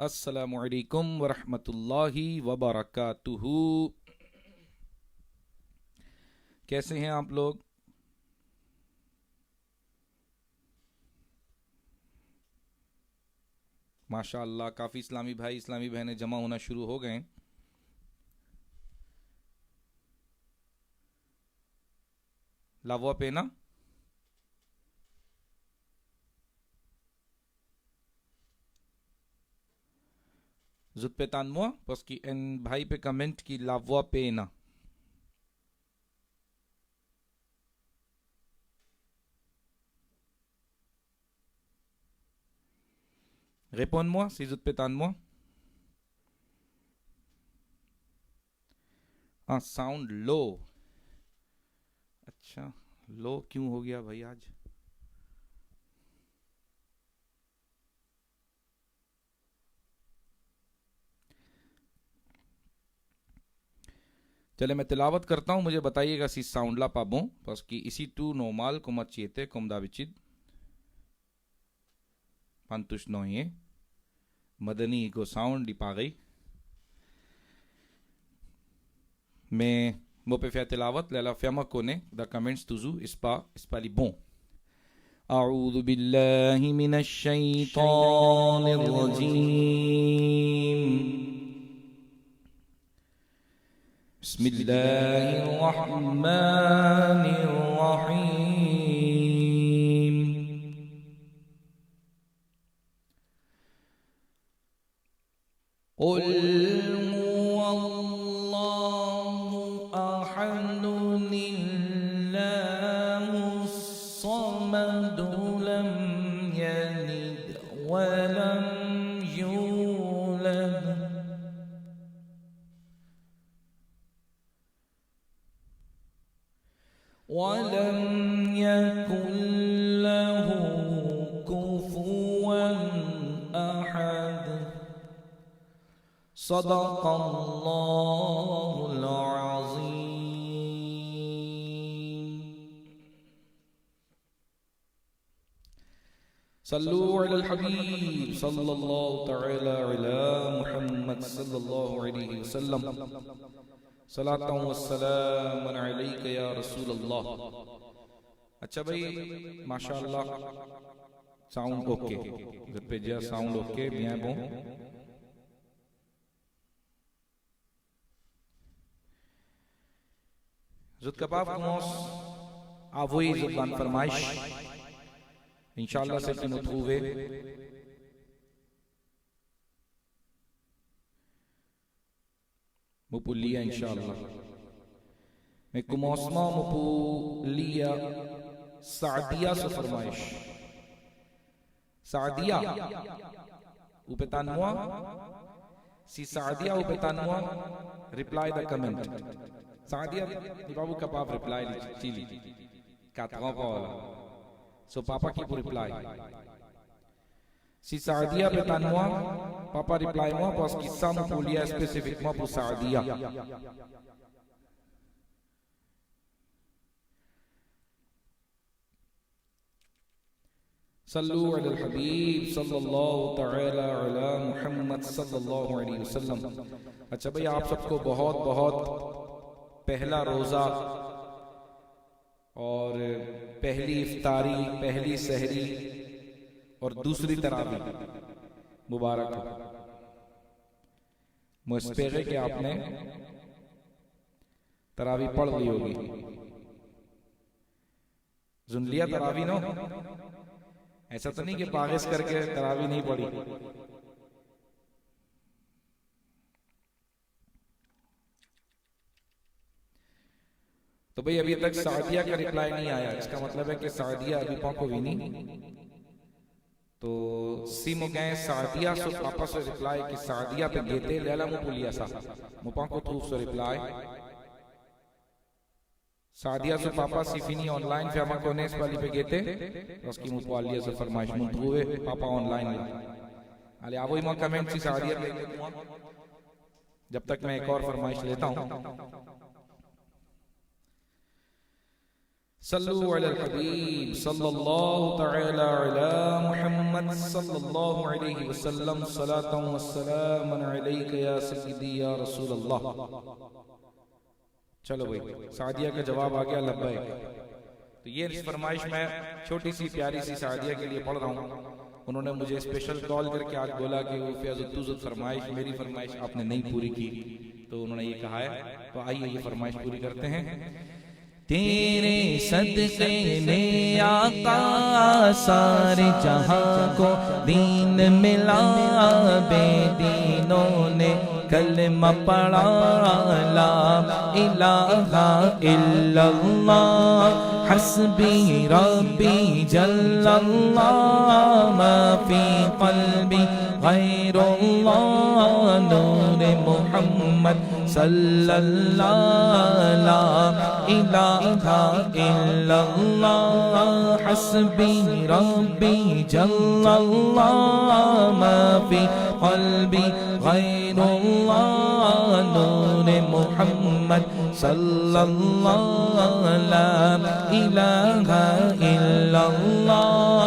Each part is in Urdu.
السلام علیکم ورحمۃ اللہ وبرکاتہ۔ کیسے ہیں آپ لوگ؟ ماشاء اللہ کافی اسلامی بھائی اسلامی بہنیں جمع ہونا شروع ہو گئے ہیں۔ لاوا پینا زد پہ تانموا پس کی ان بھائی پہ کمنٹ کی لاوا پینا۔ Réponds-moi si زد پہ تانموا۔ ہاں ساؤنڈ لو، اچھا لو کیوں ہو گیا بھائی آج؟ چلے میں تلاوت کرتا ہوں، مجھے بتائیے گا سی ساؤنڈ لا پابوں پس کی اسی تو نورمال کو مچیتے کم داوچید پانتوش نوئے مدنی کو ساؤنڈ دی پاگئی میں مو پہ فیا تلاوت لیلا فیاما کونے دا کمنٹس توزو اسپا لی بون۔ اعوذ باللہ من الشیطان الرجیم، بسم اللہ الرحمن الرحیم۔ قل هو اللہ احد اللہ الصمد لم یلد ولم یولد ولم يكن له كفوا أحد صدق الله العظيم۔ صلوا على الحبيب صلى الله تعالى على محمد صلى الله عليه وسلم، صلاۃ والسلام علیک یا رسول اللہ۔ اچھا بھائی ماشاءاللہ ساؤنڈ اوکے جب پہ جیا ساؤنڈ اوکے بیاں بوں زد کباب کموس آوئی زبان فرمائش انشاءاللہ سے کی متخوبے مپولیا انشاءاللہ میں کموسما مپولیا سعدیہ سے فرمائش سعدیہ اوپتانوا سی سعدیہ اوپتانوا ریپلائی دا کمنٹ سعدیہ دی بابو کا پاپ ریپلائی چیلی کاتغاں پاولا سو پاپا کی پو ریپلائی سی سعدیہ بتانوا پاپا ریپلائی موا پاس قصہ مپولیا اسپیسیفک موا پو سعدیہ۔ صلو علی الحبیب صلی اللہ تعالی علی محمد صلی اللہ علیہ وسلم۔ اچھا بھئی آپ سب کو بہت بہت پہلا روزہ اور پہلی افطاری پہلی سحری اور دوسری تراویح مبارک ہو۔ مسپیغے کہ آپ نے تراویح پڑھ لی ہوگی، سن لیا تراویح نو؟ ایسا تو نہیں کہ پاغس کر کے تراویح نہیں پڑھی۔ تو بھئی ابھی تک سعدیہ کا ریپلائی نہیں آیا، اس کا مطلب ہے کہ سعدیہ ابھی پاکو بھی نہیں، تو سیمو گئے سعدیہ سو پاپا سے ریپلائی کہ سعدیہ پہ گیتے لیلا مو پولیا سا مو پاکو تھوف سے ریپلائی سعدیہ سو پاپا سیفینی آن لائن فیاما کونیس والی پہ گیتے اس کی مو پوالیہ سے فرمائش منتوے پاپا آن لائن لائے علی آوئی مو کمنٹ سی سعدیہ پہ گیتے جب تک میں ایک اور فرمائش لیتا ہوں۔ صلو علی الحبیب صلی اللہ تعالی علی محمد صلی اللہ علیہ وسلم صلاۃ و سلام علیک یا سیدی یا رسول اللہ. چلو بھائی سعدیہ کا جواب آ گیا لبیک. تو یہ فرمائش میں چھوٹی سی پیاری سی سعدیہ کے لیے پڑھ رہا ہوں. انہوں نے مجھے اسپیشل کال کر کے آج بولا کہ وہ فیض التوزت فرمائش میری فرمائش آپ نے نہیں پوری کی، تو انہوں نے یہ کہا ہے. تو آئیے یہ فرمائش پوری کرتے ہیں. تیرے صدقے میں آقا سارے جہاں کو دین ملا، بے دینوں نے کلمہ پڑھا لا الہ الا اللہ حسبی ربی جل اللہ ما فی قلبی غیر اللہ نور محمد صلی اللہ لا الہ الا اللہ حسبی ربی جل اللہ ما فی قلبی غیر اللہ نور محمد صلی اللہ لا الہ الا اللہ.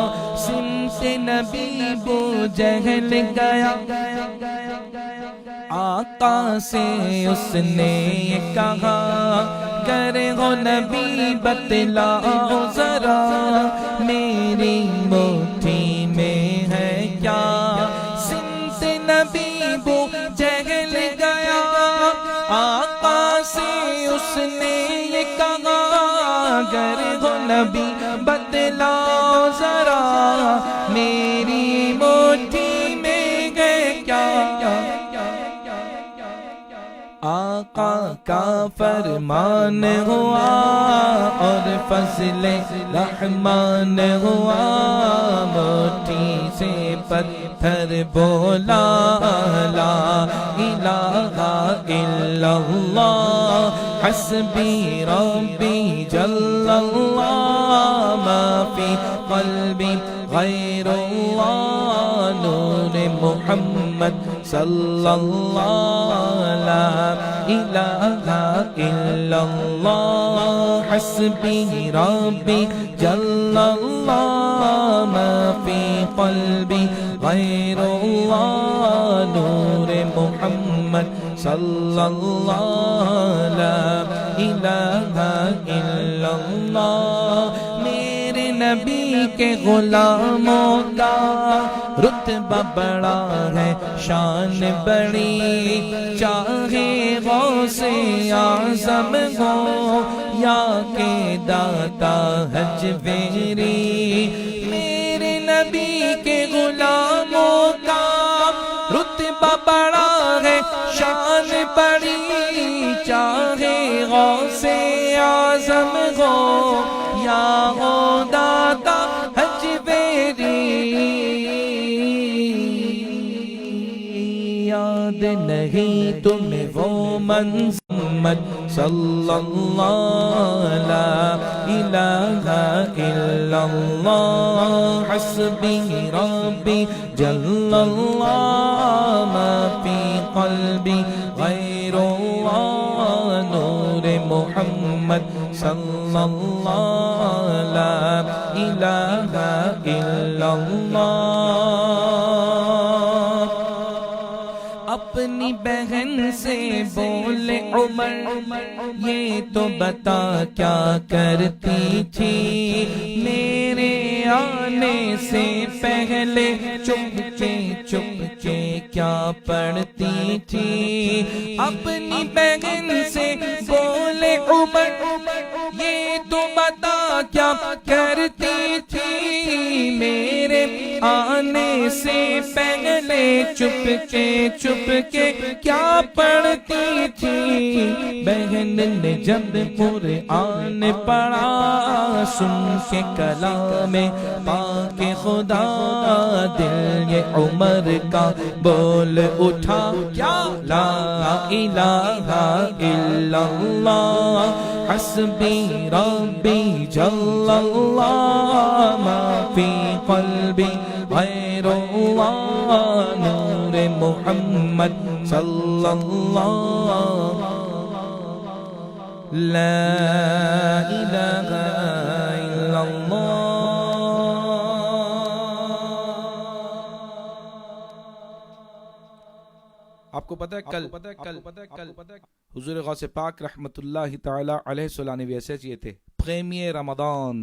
سمت نبی بو جہل گیا آقا سے اس نے کہا کرے ہو نبی بتلاؤ ذرا میری مٹھی میں ہے کیا. سمت نبی بو جہل گیا آقا سے اس نے یہ کہا کرے ہو نبی بتلاؤ ذرا میری مٹھی میں ہے کیا. آقا کا فرمان ہوا اور فضل رحمان ہوا مٹھی سے پتھر بولا لا الہ الا اللہ حسبی ربی جل اللہ ما فی قلبی غیر اللہ نور محمد صلی اللہ لا الہ الا اللہ حسبی ربی جل اللہ ما فی قلبی غیر اللہ نور محمد صلی اللہ لا الہ الا اللہ. میرے نبی کے غلاموں کا رتبہ بڑا ہے شان بڑی چاہے غوث اعظم ہو یا کہ داتا حجویری. میرے نبی کے غلاموں کا رتبہ بڑا ہے شان بڑی چاہے غوث اعظم ہو یا ہو داتا حجویری. یاد نہیں تمہیں وہ محمد صلی اللہ لا الہ الا اللہ حسبی ربی جل اللہ ما فی قلبی غیر اللہ نور محمد صلی اللہ لا الہ الا اللہ. اپنی بہن سے بولے عمر یہ تو بتا کیا کرتی تھی میرے آنے سے پہلے چپ کے کیا پڑھتی تھی. اپنی بہن سے بولے عمر یہ تو بتا کیا کرتی تھی میرے آنے سے پہلے چپ کے کیا پڑھتی تھی. بہن نے جب قرآن پڑھا سن کے کلام پاک خدا دل یہ عمر کا بول اٹھا کیا لا الہ الا اللہ حسبی ربی جل اللہ ما فی قلبی غیر اللہ نور محمد صلی اللہ لا الہ کو پتہ ہے کل حضور غوث پاک رحمت اللہ تعالی علیہ سلانے ایسے چیئے تھے پریمیے رمضان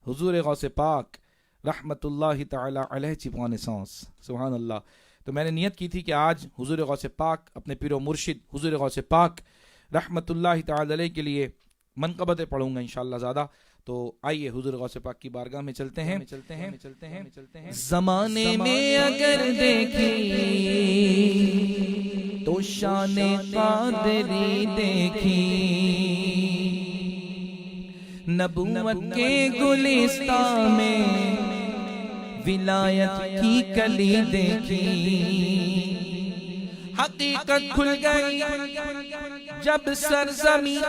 حضور غوث پاک رحمت اللہ تعالی علیہ چپانے سانس سبحان اللہ. تو میں نے نیت کی تھی کہ آج حضور غوث پاک اپنے پیر و مرشد حضور غوث پاک رحمت اللہ تعالی علیہ کے لیے منقبتیں پڑھوں گا انشاءاللہ زیادہ. تو آئیے حضور غوث پاک کی بارگاہ میں چلتے ہیں. زمانے میں اگر دیکھی تو شان قادری دیکھی، نبوت کے گلستان میں ولایت کی کلی دیکھی، حقیقت کھل گئی جب سرزمین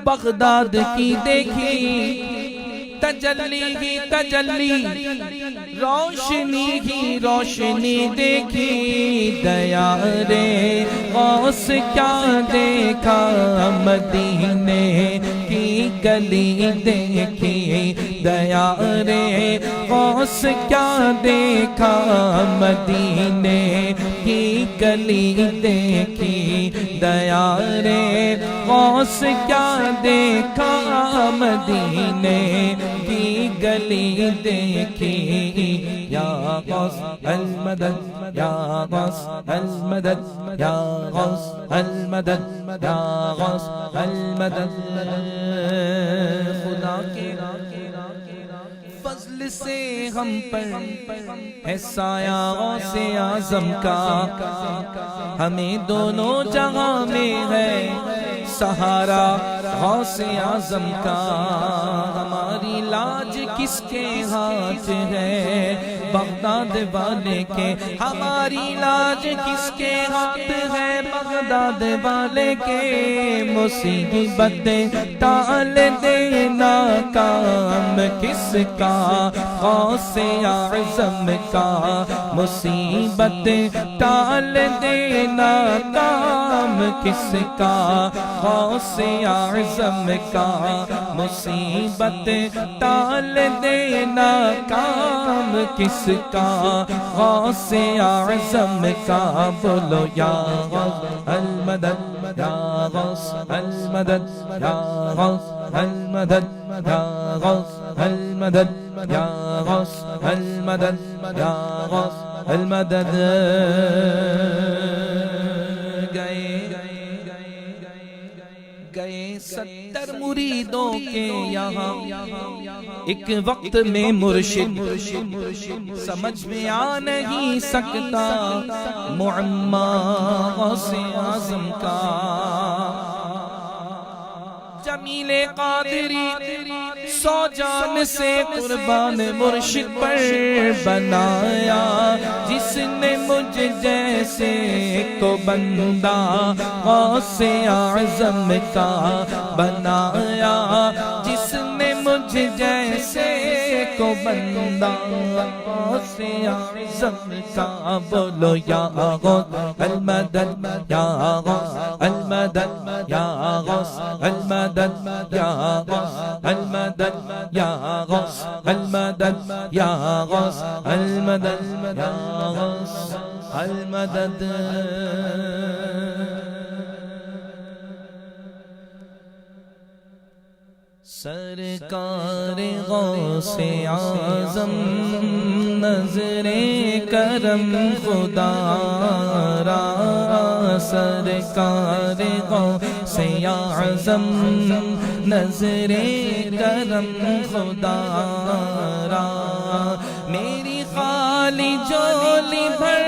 بغداد کی دیکھی، تجلی ہی تجلی روشنی ہی روشنی دیکھی، دیار غوث کیا دیکھا مدینے کی گلی دیکھی، دیار غوث کیا دیکھا مدینے کی گلی دیکھی، دیار غوث کیا دیکھا مدینے کی گلی دیکھی، یا غوث المدد یا غوث المدد یا غوث المدد یا غوث المدد. خدا کے فضل سے ہم پر ہے سایہ غوث اعظم کا، ہمیں دونوں جہاں میں ہے سہارا غوث اعظم کا، ہماری لاج کس کے ہاتھ ہے بغداد والے کے، ہماری لاج کس کے ہاتھ ہے بغداد والے کے، مصیبتیں ٹال دینا کام کس کا غوث اعظم کا، مصیبتیں ٹال دینا کام کس کا غوث اعظم کا، مصیبتیں ٹال دینا کام کس کا غوث اعظم کا. بولو یا غوث المدد یا غوث المدد یا غوث المدد یا غوث المدد یا غوث المدد یا غوث المدد. گئے 70 مریدوں کے یہاں ایک وقت میں مرشد، سمجھ میں آ نہیں سکتا معما غوث اعظم کا، جمیل قادری 100 جان سے قربان مرشد پر بنایا، جس نے مجھ جیسے کو بندہ غوث اعظم کا بنایا، جس نے مجھ جیسے کو بندہ غوث اعظم کا. بولو یا غوث المدد یا غوث المدد یا غوث المدد یا غوث المدد یا غوث المدد یا غوث المدد یا غوث المدد. سرکار غوث اعظم نظر کرم خدا را، سرکار غوث اعظم نظر کرم خدا را، میری خالی جولی بھر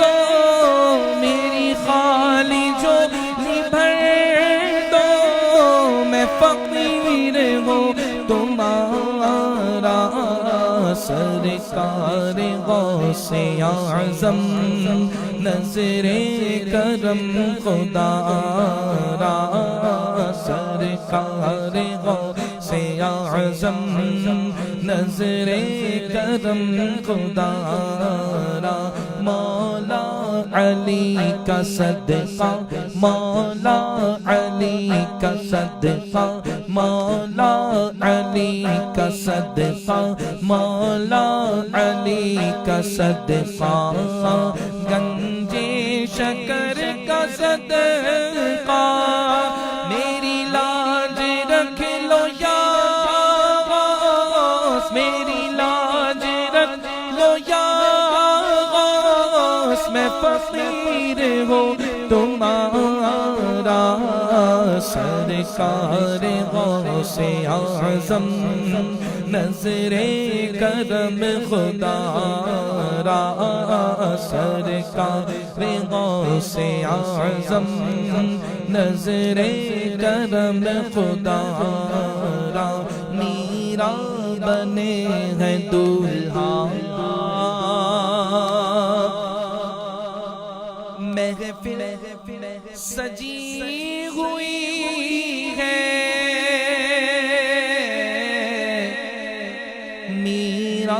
دو، میری خالی جولی بھر دو، میں فقیر ہوں تمہارا، سرکار غوث اعظم نظر کرم خدا را، سرکار غوث اعظم نظر کرم خدا را. مولا علی کا صدقہ، مولا علی کا صدقہ، مولا علی کا صدقہ، مولا علی کا صدقہ، گنجے فقیر ہوں تمہارا سرکار غوث اعظم نظر کرم خدا را سرکار غوث اعظم نظر کرم خدا را میرا بنے ہیں دولہا محفل سجی ہوئی ہے میرا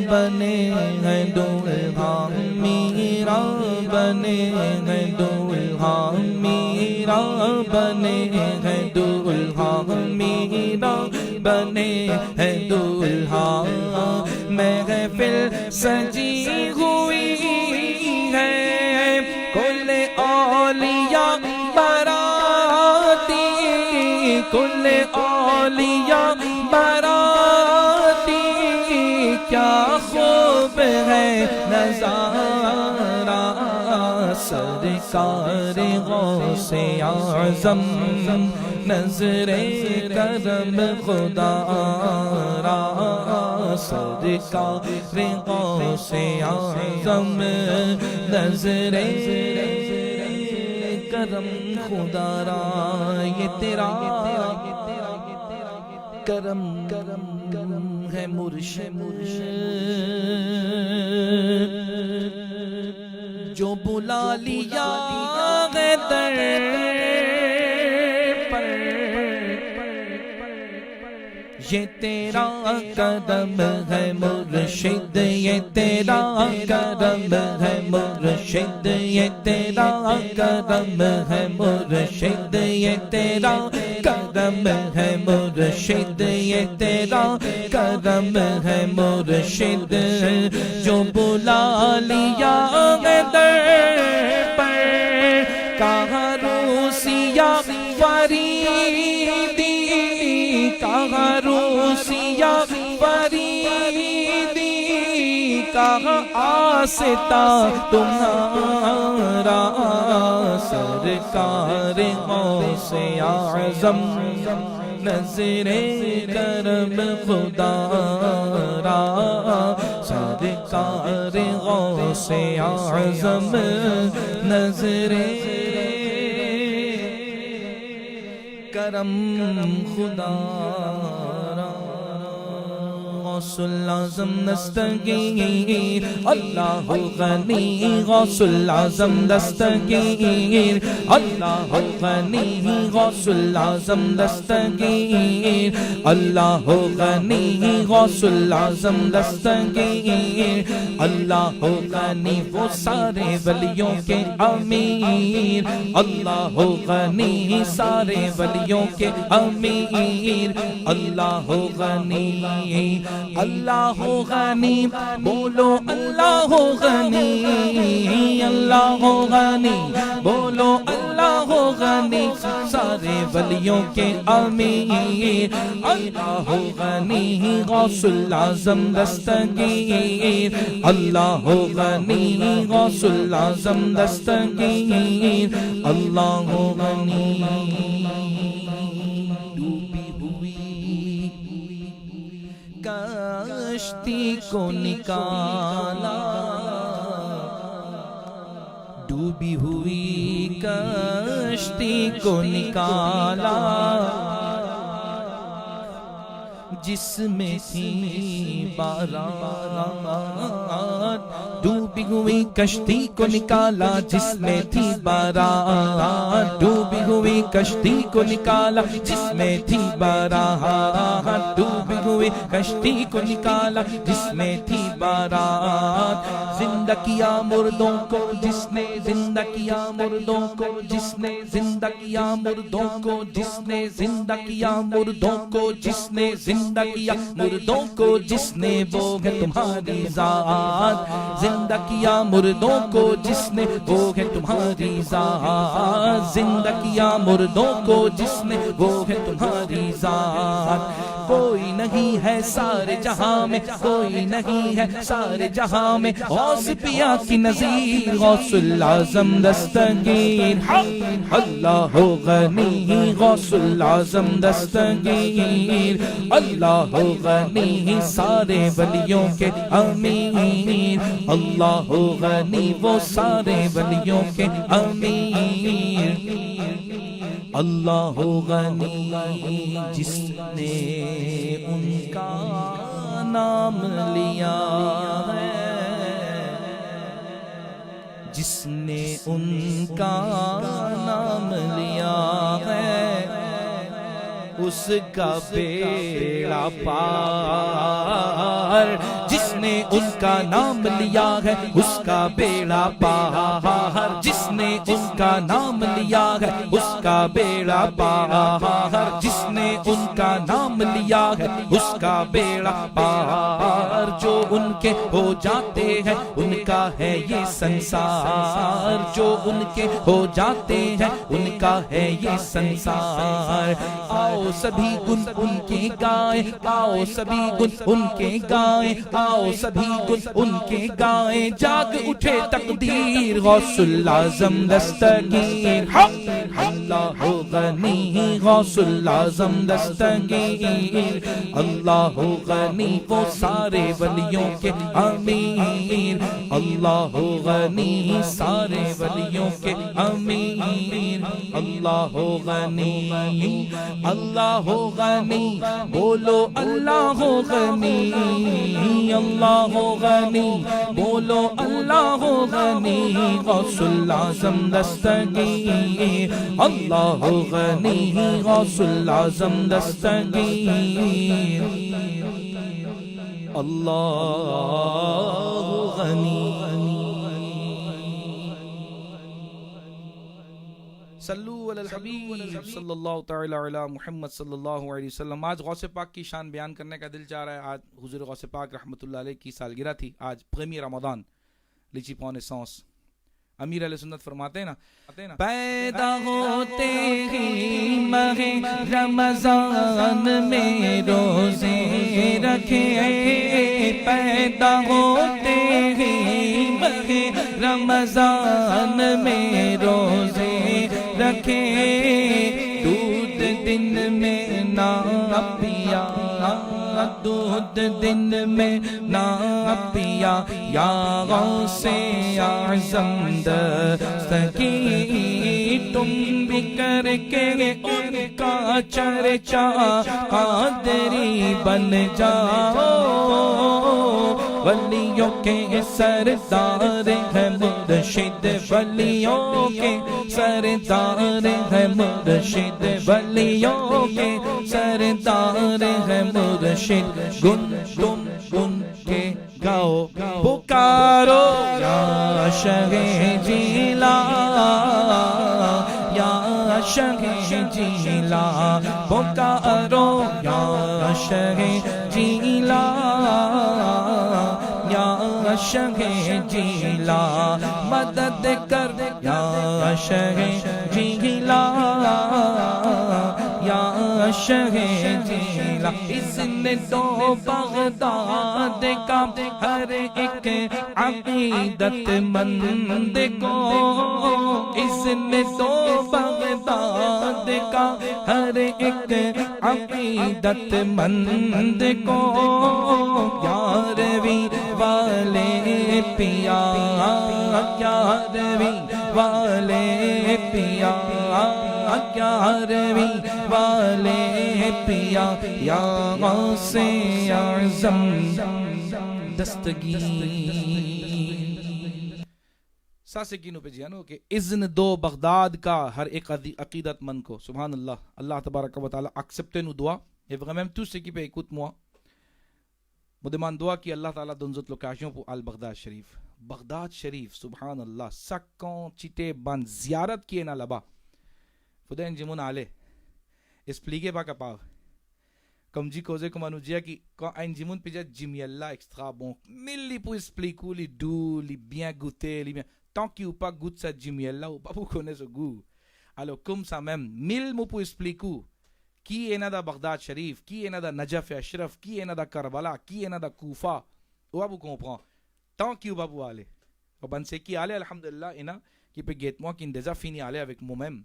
بنے ہیں دولہا میرا بنے ہیں دولہا میرا بنے ہیں دولہا میرا بنے ہیں دولہا محفل سجی ہوئی ہے کل اولیاء باراتی کل اولیاء باراتی کیا خوب ہے نظارہ سرکار غوث اعظم نظر کرم خدا را سرکار غوث اعظم نظر کرم خدا را یہ تیرا کرم ہے مرشد جو بلا لیا ہے در پر یہ تیرا کرم ہے مرشد یہ تیرا کرم ہے مرشد یہ تیرا کرم ہے مرشد یہ تیرا کرم ہے مرشد یہ تیرا کرم ہے مرشد جو بلا لیا ہے در پر کہاں روسیا فریدی کہاں روسیا فریدی کہاں آستا تمہارا سرکار غوث اعظم نظر کرم خدا را سرکار غوث اعظم نظر کرم خدا را غوث الاعظم دستگیر اللہ غنی غوث الاعظم دستگیر اللہ غنی غوث الاعظم دستگیر اللہ غنی غوث الاعظم دستگیر اللہ غنی وہ سارے ولیوں کے امیر اللہ غنی سارے ولیوں کے امیر اللہ غنی اللہ غنی بولو اللہ غنی اللہ غنی بولو اللہ غنی سارے ولیوں کے امیر اللہ غنی غوث الاعظم دستگیر اللہ غنی غوث الاعظم دستگیر اللہ غنی کشتی کو نکالا ڈوبی ہوئی کشتی کو نکالا جس میں تھی بارات ڈوبی ہوئی کشتی کو نکالا جس میں تھی بارات ڈوبی ہوئی کشتی کو نکالا جس میں تھی بارات ڈوبی ہوئی کشتی کو نکالا جس میں تھی بارات زندہ کیا مردوں کو جس نے زندہ کیا مردوں کو جس نے زندہ کیا مردوں کو جس نے زندہ کیا مردوں کو جس نے زندہ کیا مردوں کو جس نے وہ ہے تمہاری ذات زندہ کیا مردوں کو جس نے وہ ہے تمہاری ذات زندہ کیا مردوں کو جس نے وہ ہے تمہاری ذات کوئی نہیں ہے سارے جہاں میں کوئی نہیں ہے سارے جہاں میں غوث پیا کی نظیر غوث العظم دستگیر اللہ غنی غوث العظم دستگیر اللہ غنی سارے ولیوں کے امیر اللہ غنی وہ سارے ولیوں کے امیر اللہ غنی جس نے ان کا نام لیا ہے جس نے ان کا نام لیا ہے اس کا بیڑا پار جس نے ان کا نام لیا ہے اس کا بیڑا پار جس نے ان کا نام لیا ہے اس کا بیڑا پار جس نے ان کا نام لیا ہے اس کا بیڑا پار جو ان کے ہو جاتے ہیں ان کا ہے یہ سنسار جو ان کے ہو جاتے ہیں ان کا ہے یہ سنسار آؤ سبھی گن ان کے گائیں آؤ سبھی گن ان کے گائیں آؤ سبھی گن ان کے گائیں جاگ اٹھے تقدیر غوث العظم دستگیر اللہ غنی غوث العظم دستگیر اللہ غنی وہ سارے ولیوں کے امیر اللہ غنی سارے ولیوں کے امیر اللہ غنی اللہ غنی بولو اللہ غنی اللہ غنی بولو اللہ غنی غوث العظم دستگیر اللہ غنی غوث العظم دستگیر اللہ غنی صلو علی الحبیب صلی اللہ تعالی علی محمد صلی اللہ علیہ وسلم. آج غوث پاک کی شان بیان کرنے کا دل چاہ رہا ہے. آج حضور غوث پاک رحمۃ اللہ علیہ کی سالگرہ تھی. آج پریمی رمضان لیچی پونے سانس. امیر علیہ سنت فرماتے ہیں نا پیدا ہوتے ہی ماہ رمضان میں روزے رکھے پیدا ہوتے ہی ماہ رمضان میں روزے رکھے دودھ دن میں نہ پیا دودھ دن میں نہ پیا یا غوث اعظم دستگیر تم بھی کر کے ان کا چرچا قادری بن جاؤ ولیوں کے سردار ہے مرشد ولیوں کے سردار ہے مرشد ولیوں کے سردار ہے مرشد گن تم ان کے گاؤ پکارو یا شہ جیلا یا شہ جیلا پکارو یا شہ جیلا یا شہ جیلا مدد کر یا شہ جیلا یا شہ جیلا اس نے تو بغداد کا ہر ایک عقیدت مند کو اس نے تو بغداد کا ہر ایک عقیدت مند کو یارویں والے پیا یارویں والے پیا یارویں والے پیا یا غوث اعظم دستگیر. ساسے کینوں پہ جانو کہ اذن دو بغداد کا ہر ایک عقیدت مند کو. سبحان اللہ. اللہ تبارک و تعالی accepte nous doit et vraiment tous ceux qui écoute-moi me demande doit qui Allah Ta'ala donne l'occasion pour al-Baghdad Sharif. Baghdad Sharif, subhanallah, sa quantité ban ziyarat qui est na là-bas. Faudrait que ale expliquer pas capable. Comme dit cause comme nous dire que quand un jimun peut jimiel là extra bon, milli pour expliquer li doux, li bien goûter, li bien tant qu'il ou pas goûte ça jimiel là ou pas pour connaître ce goût. Allo kum samem mil mu pu explico ki ena da Bagdad Sharif, ki ena da Najaf Ashraf, ki ena da Karbala, ki ena da Kufa. O babu comprend. Tant que o babu ale. O ban se ki ale alhamdulillah ena qui peut get moi qui déjà fini aller avec moi-même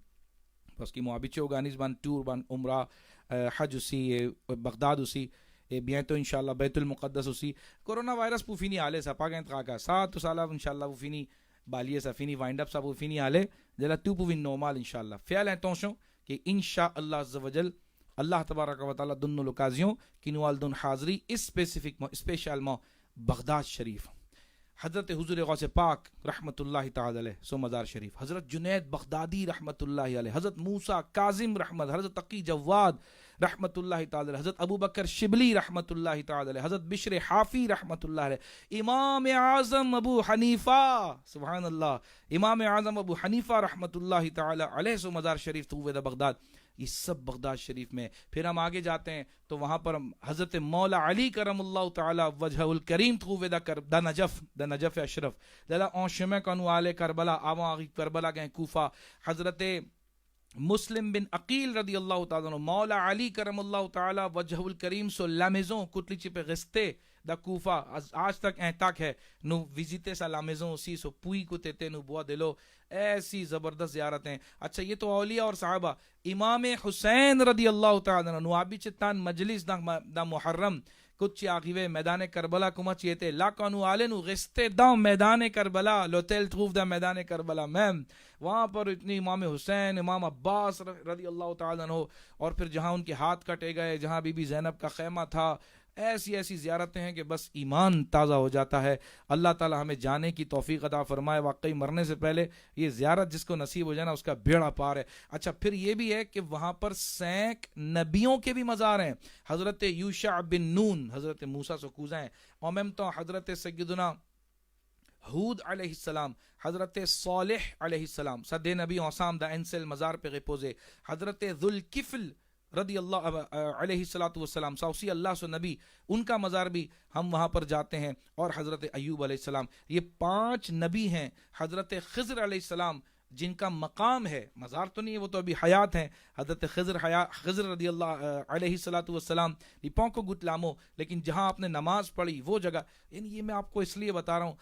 parce que moi habitué organise ban tour ban umrah hajj aussi Bagdad aussi et bientôt inchallah Baitul Muqaddas aussi coronavirus pour fini aller ça pas gain traka ça tout ça là inchallah vous fini balier ça fini wind up ça vous fini aller de la tout pour venir normal inchallah fait l'intention que inchallah azza wa jal Allah tabaraka wa taala donne l'occasion qui nous al donne hazri spécialement Bagdad Sharif حضرت حضور غوث پاک رحمت اللہ تعالی علیہ سو مزار شریف حضرت جنید بغدادی رحمت اللہ علیہ حضرت موسیٰ کاظم رحمت حضرت تقی جواد رحمت اللہ تعالی علیہ حضرت ابو بکر شبلی رحمت اللہ تعالی علیہ حضرت بشر حافی رحمت اللہ علیہ امام اعظم ابو حنیفہ سبحان اللہ امام اعظم ابو حنیفہ رحمت اللہ تعالی علیہ سو مزار شریف تو دا بغداد یہ سب بغداد شریف میں. پھر ہم آگے جاتے ہیں تو وہاں پر حضرت مولا علی کرم اللہ تعالی وجہ الکریم تھوے دا نجف اشرف دلا اون شمع کنو آل کربلا آوان کربلا گئے کوفہ حضرت مسلم بن عقیل رضی اللہ تعالی عنہ مولا علی کرم اللہ تعالی وجہ الکریم سو لامزوں کتلی چپے غستے دا کوفہ آج تک تک ہے نو وزیتے سا لامزوں اسی سو پوئی کو تیتے نو بوا دلو ایسی زبردست زیارتیں. اچھا یہ تو اولیاء اور صحابہ. امام حسین رضی اللہ تعالی عنہ نوابی چتان مجلس دا محرم کچھ آگیوے میدان کربلا کما چیتے لا کانو آلے نو غستے دا میدان کربلا لوتیل تروف دا میدان کربلا میم وہاں پر اتنی امام حسین امام عباس رضی اللہ تعالی عنہ اور پھر جہاں ان کے ہاتھ کٹے گئے جہاں بی بی زینب کا خیمہ تھا ایسی ایسی زیارتیں ہیں کہ بس ایمان تازہ ہو جاتا ہے. اللہ تعالی ہمیں جانے کی توفیق عطا فرمائے. واقعی مرنے سے پہلے یہ زیارت جس کو نصیب ہو جائے نا اس کا بیڑا پار ہے. اچھا پھر یہ بھی ہے کہ وہاں پر سینک نبیوں کے بھی مزار ہیں. حضرت یوشع بن نون حضرت موسیٰ سے کوزہ ہیں اومم تو حضرت سیدنا حود علیہ السلام حضرت صالح علیہ السلام صد نبی اوسام دا انسل مزار پہ غپوزے حضرت ذوالکفل رضی اللہ علیہ الصلوۃ والسلام ساوسی اللہ سو نبی ان کا مزار بھی ہم وہاں پر جاتے ہیں. اور حضرت ایوب علیہ السلام یہ 5 نبی ہیں. حضرت خضر علیہ السلام جن کا مقام ہے مزار تو نہیں ہے وہ تو ابھی حیات ہیں. حضرت خضر رضی اللہ علیہ الصلوۃ والسلام پون کو گتلامو لیکن جہاں آپ نے نماز پڑھی وہ جگہ یعنی یہ میں آپ کو اس لیے بتا رہا ہوں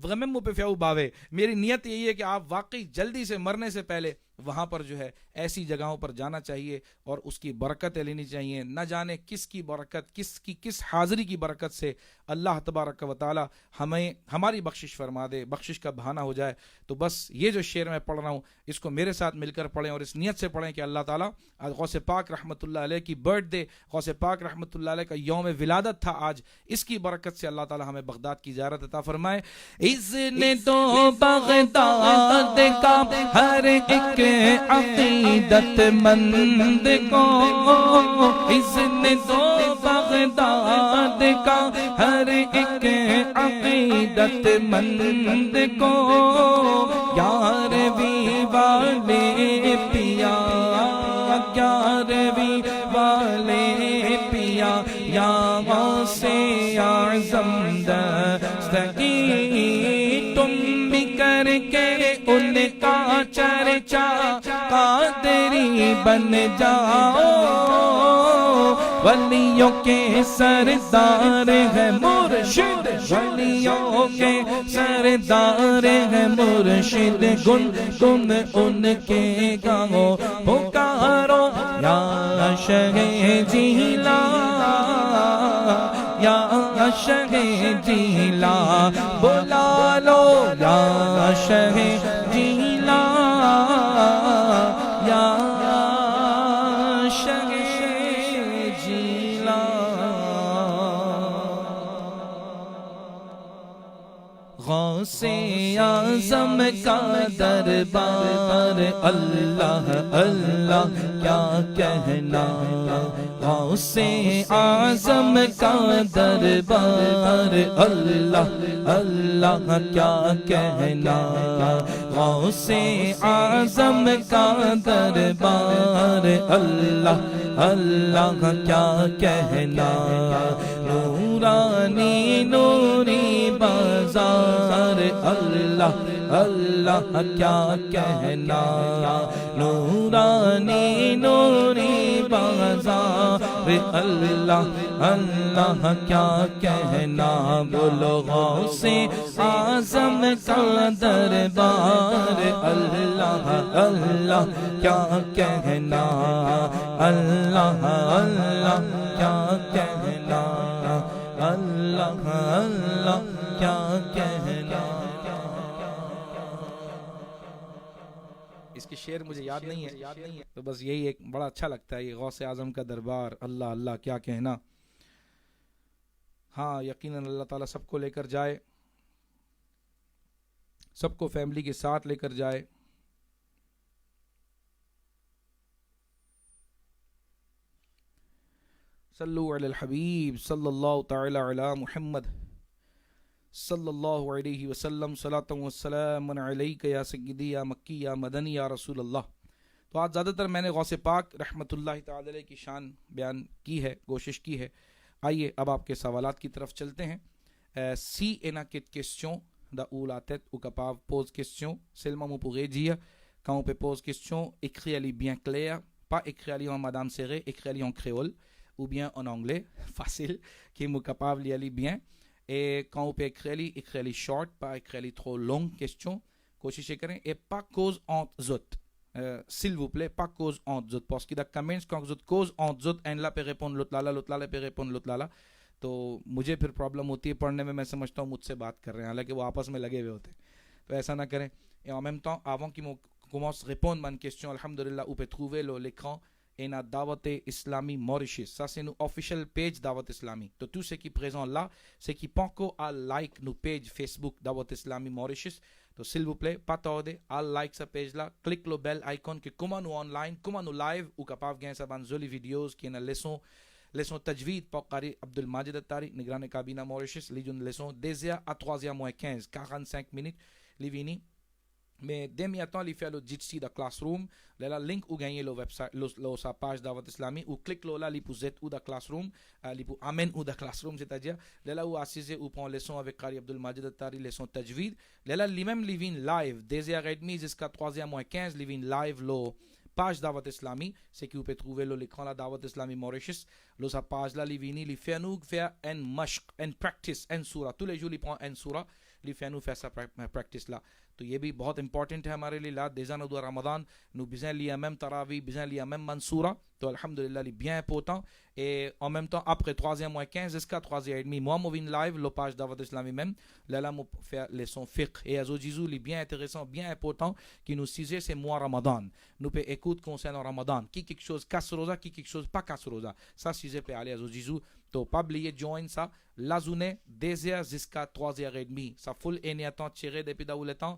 غمم پہ فیاؤ باوے میری نیت یہی ہے کہ آپ واقعی جلدی سے مرنے سے پہلے وہاں پر جو ہے ایسی جگہوں پر جانا چاہیے اور اس کی برکتیں لینی چاہیے. نہ جانے کس کی برکت کس حاضری کی برکت سے اللہ تبارک و تعالی ہمیں ہماری بخشش فرما دے بخشش کا بہانہ ہو جائے. تو بس یہ جو شعر میں پڑھ رہا ہوں اس کو میرے ساتھ مل کر پڑھیں اور اس نیت سے پڑھیں کہ اللہ تعالیٰ غوث پاک رحمۃ اللہ علیہ کی برتھ ڈے غوث پاک رحمۃ اللہ علیہ کا یوم ولادت تھا آج اس کی برکت سے اللہ تعالیٰ ہمیں بغداد کی زیارت عطا فرمائے. اذن تو بغداد کا ہر ایک عقیدت مند کو اذن تو بغداد کا ہر ایک عقیدت مند کو گیارہویں والے پیا گیارہویں والے پیا یا غوث اعظم دستگیر تم بھی کر کے ان کا چرچا قادری بن جاؤ. ولیوں کے سردار ہے مرشد ولیوں کے سردار ہے مرشد گن گن ان کے گاؤں پکارو یا شہ جیلا یا شہ جیلا بلا لو یا شہ جیلا یا شہ جیلا. غوث اعظم کا دربار اللہ اللہ کیا کہنا. غوث اعظم کا دربار اللہ اللہ کیا کہنا. غوث اعظم کا دربار اللہ اللہ کیا کہنا. نورانی نوری بازار اللہ اللہ کیا کہنا نورانی نوری بازار اللہ اللہ کیا کہنا بولو غوث اعظم کا دربار اللہ اللہ کیا کہنا اللہ اللہ کیا کہنا اللہ اللہ کیا کہنا. اس کی شعر مجھے یاد نہیں ہے تو بس یہی ایک بڑا اچھا لگتا ہے یہ غوث اعظم کا دربار اللہ اللہ کیا کہنا. ہاں یقیناً اللہ تعالیٰ سب کو لے کر جائے, سب کو فیملی کے ساتھ لے کر جائے. صلو علی الحبیب صلی اللہ تعالی علی محمد صلی اللہ علیہ وسلم صلاۃ والسلام علیک یا سیدی یا مکی یا مدنی یا رسول اللہ. تو آج زیادہ تر میں نے غوث پاک رحمۃ اللہ تعالی علیہ کی شان بیان کی ہے, کوشش کی ہے. آئیے اب آپ کے سوالات کی طرف چلتے ہیں. Si è una question da ou la tête ou capable pose question seulement vous pourrez dire quand on peut pose question écrivez-les bien clair, pas écrivez-les en madame serré, écrivez-les en créole ou bien en anglais facile qui est capable de lire bien. Et quand on peut écrire short, pas écrire trop longue question. کوشش کریں et pas cause entre autres. S'il vous plaît, pas cause entre autres. Parce qu'il y a commence quand vous cause entre autres, un là peut répondre l'autre là peut répondre l'autre là. تو مجھے پھر پرابلم ہوتی ہے پڑھنے میں سمجھتا ہوں مجھ سے بات کر رہے ہیں حالانکہ وہ آپس میں لگے ہوئے ہوتے ہیں. تو ایسا نہ کریں. Et en même temps, avant qu'il commence à répondre à une question, alhamdulillah, vous pouvez trouver l'écran et na Dawat Islami Mauritius. Ça, c'est notre official page Dawat Islami. Donc, tout ce qui est présent là, c'est qui pas encore à like nos page Facebook Dawat Islami Mauritius. Donc, s'il vous plaît, pas tarder, à like sa page là, clique le bell icon que comment nous online, comment nous live, ou capable de gagner sa bande jolie vidéos qui est une leçon tajweed par Qari Abdul Majid Attari, Nigrane Kabina Mauritius, une leçon désir à 3h-15, 45 minutes, les vini. Mais demi-temps, il fait le Jitsi de Classroom, le link ou gagner le website, sa page Dawat Islami, ou clique là, il peut Z ou de Classroom, il peut Amen ou de Classroom, c'est-à-dire, là où assisé ou prend leçon avec Qari Abdul Majid Attari, leçon tajweed, là, lui-même, il vient live, 2h30 jusqu'à 3h-15, il vient live, le page Dawat Islami, c'est que vous pouvez trouver l'écran là Dawat Islami Mauritius, sa page là, il vient, il fait nous faire un mashq, un practice, un surah, tous les jours, il prend un surah, il fait nous faire sa practice là. تو یہ بھی بہت امپورٹنٹ ہے ہمارے لیے لا دیزان دو رمضان نو بزن لیا même tarawih بزن لیا même mansoura تو alhamdulillah il est bien important et en même temps après 3h-15 jusqu'à 3h30 moi je viens live le page Dawat Islami même là moi faire leçon fiqh et azo jizou il bien intéressant bien important qui nous sujet c'est mois Ramadan nous peut écoute concernant Ramadan qui quelque chose casse rosa qui quelque chose pas casse rosa ça sujet peut aller azo jizou تو pas oublier join ça la journée 2h jusqu'à 3h30 ça full et temps tiré depuis dans le temps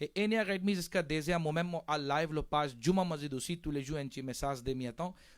et 1h30 jusqu'à 2h moi-même à live le page Juma Masjid aussi tous les jours un petit message de mi-temps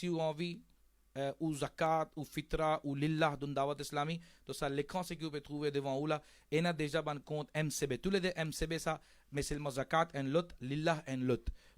COV ou zakat ou fitra ou lillah d'une Dawat Islami. Donc ça l'écran c'est que vous pouvez trouver devant vous là et on a déjà un compte MCB tous les deux MCB ça mais seulement zakat and lot lillah and lot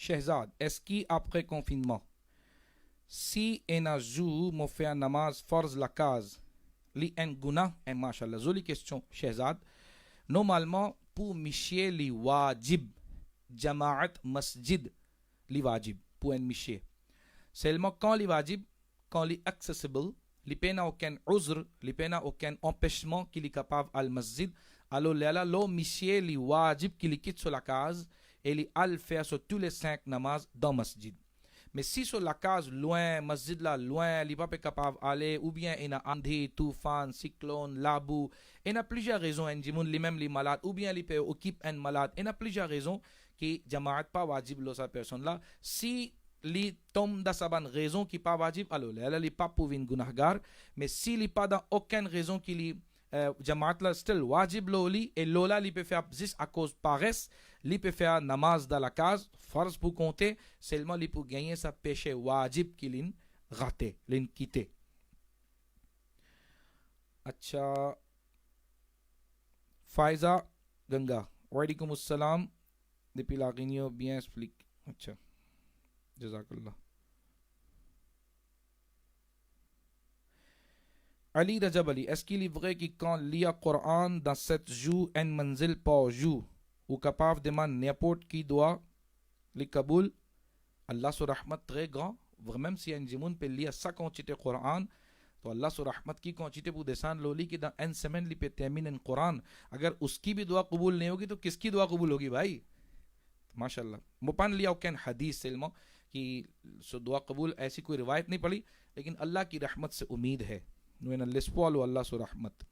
Shehzad, est-ce qu'après confinement, si un jour me fait une namaz force la case, li en guna, et mashallah, jolie question, Shehzad. Normalement, pour micher li wajib, jamaat masjid, li wajib, pour un micher. Seulement quand li wajib, quand li accessible, li pena aucun uzr, li pena aucun empêchement qu'il est capable al masjid, alors là, lo micher li wajib qu'il quitte sur la case, et il al faire sur tous les 5 namaz dans masjid. Mais si sur la case loin, masjid là loin, il n'est pas capable d'aller, ou bien il y a andhi, toufan, cyclone, labou, il y a plusieurs raisons, il y a même les malades, ou bien il peut occuper un malade, il y a plusieurs raisons qui jamaat pas wajib lo sa personne là. Si il tombe dans sa bonne raison qui pas wajib, alors il n'est pas pour une gunahgar, mais s'il n'est pas dans aucune raison qu'il jamaat là still wajib lo li, et lola il peut faire juste à cause paresse, lipe fea namaz da la casa, farz pu conte, selma lipu ganhe sa peche wajib ki lin gate, lin kite. اچھا فائزہ گنگا وعلیکم السلام دی پیلاغینیو bien explique. اچھا جزاک اللہ. Ali Rajab Ali, est-ce qu'il est vrai que quand lia Coran dans 7 jours en manzil par jour ou capable de demander n'importe qui doit le Kaboul, Allah sur rahmat très grand, vraiment si un jimoun peut lire 5 quantités Coran, تو اللہ سے رحمت کی quantité pour descendre لولی کہ dans une semaine li peut terminer un Coran. اگر اس کی بھی دعا قبول نہیں ہوگی تو کس کی دعا قبول ہوگی بھائی؟ ماشاءاللہ. مپان لیا اوکین حدیث سلمہ کہ دعا قبول ایسی کوئی روایت نہیں پڑی، لیکن اللہ کی رحمت سے امید ہے. نوین الاسپوالو اللہ سے رحمت.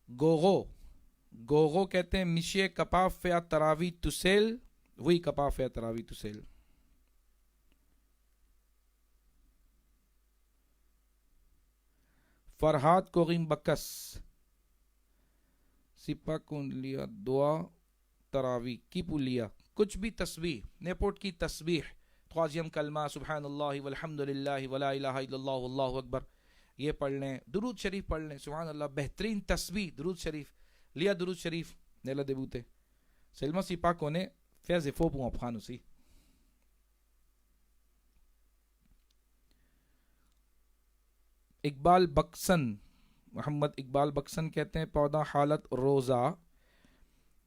گوغو کہتے ہیں مشے کپاف فیا تراوی تسیل، وہی کپاف فیا تراوی تسیل. فرحات کو غیم بکس سپا کن لیا دعا تراوی کی پولیا کچھ بھی تسبیح نیپورٹ کی تسبیح خوازیم کلمہ سبحان اللہ والحمد للہ ولا الہ الا اللہ واللہ اکبر یہ پڑھ لیں. درود شریف پڑھ لیں. سبحان اللہ بہترین تسبیح درود شریف. لیا درود شریف نیلا دبوتے سلمہ سپا کونے فیض فوپوں افغان اسی. اقبال بکسن محمد اقبال بکسن کہتے ہیں پودا حالت روزہ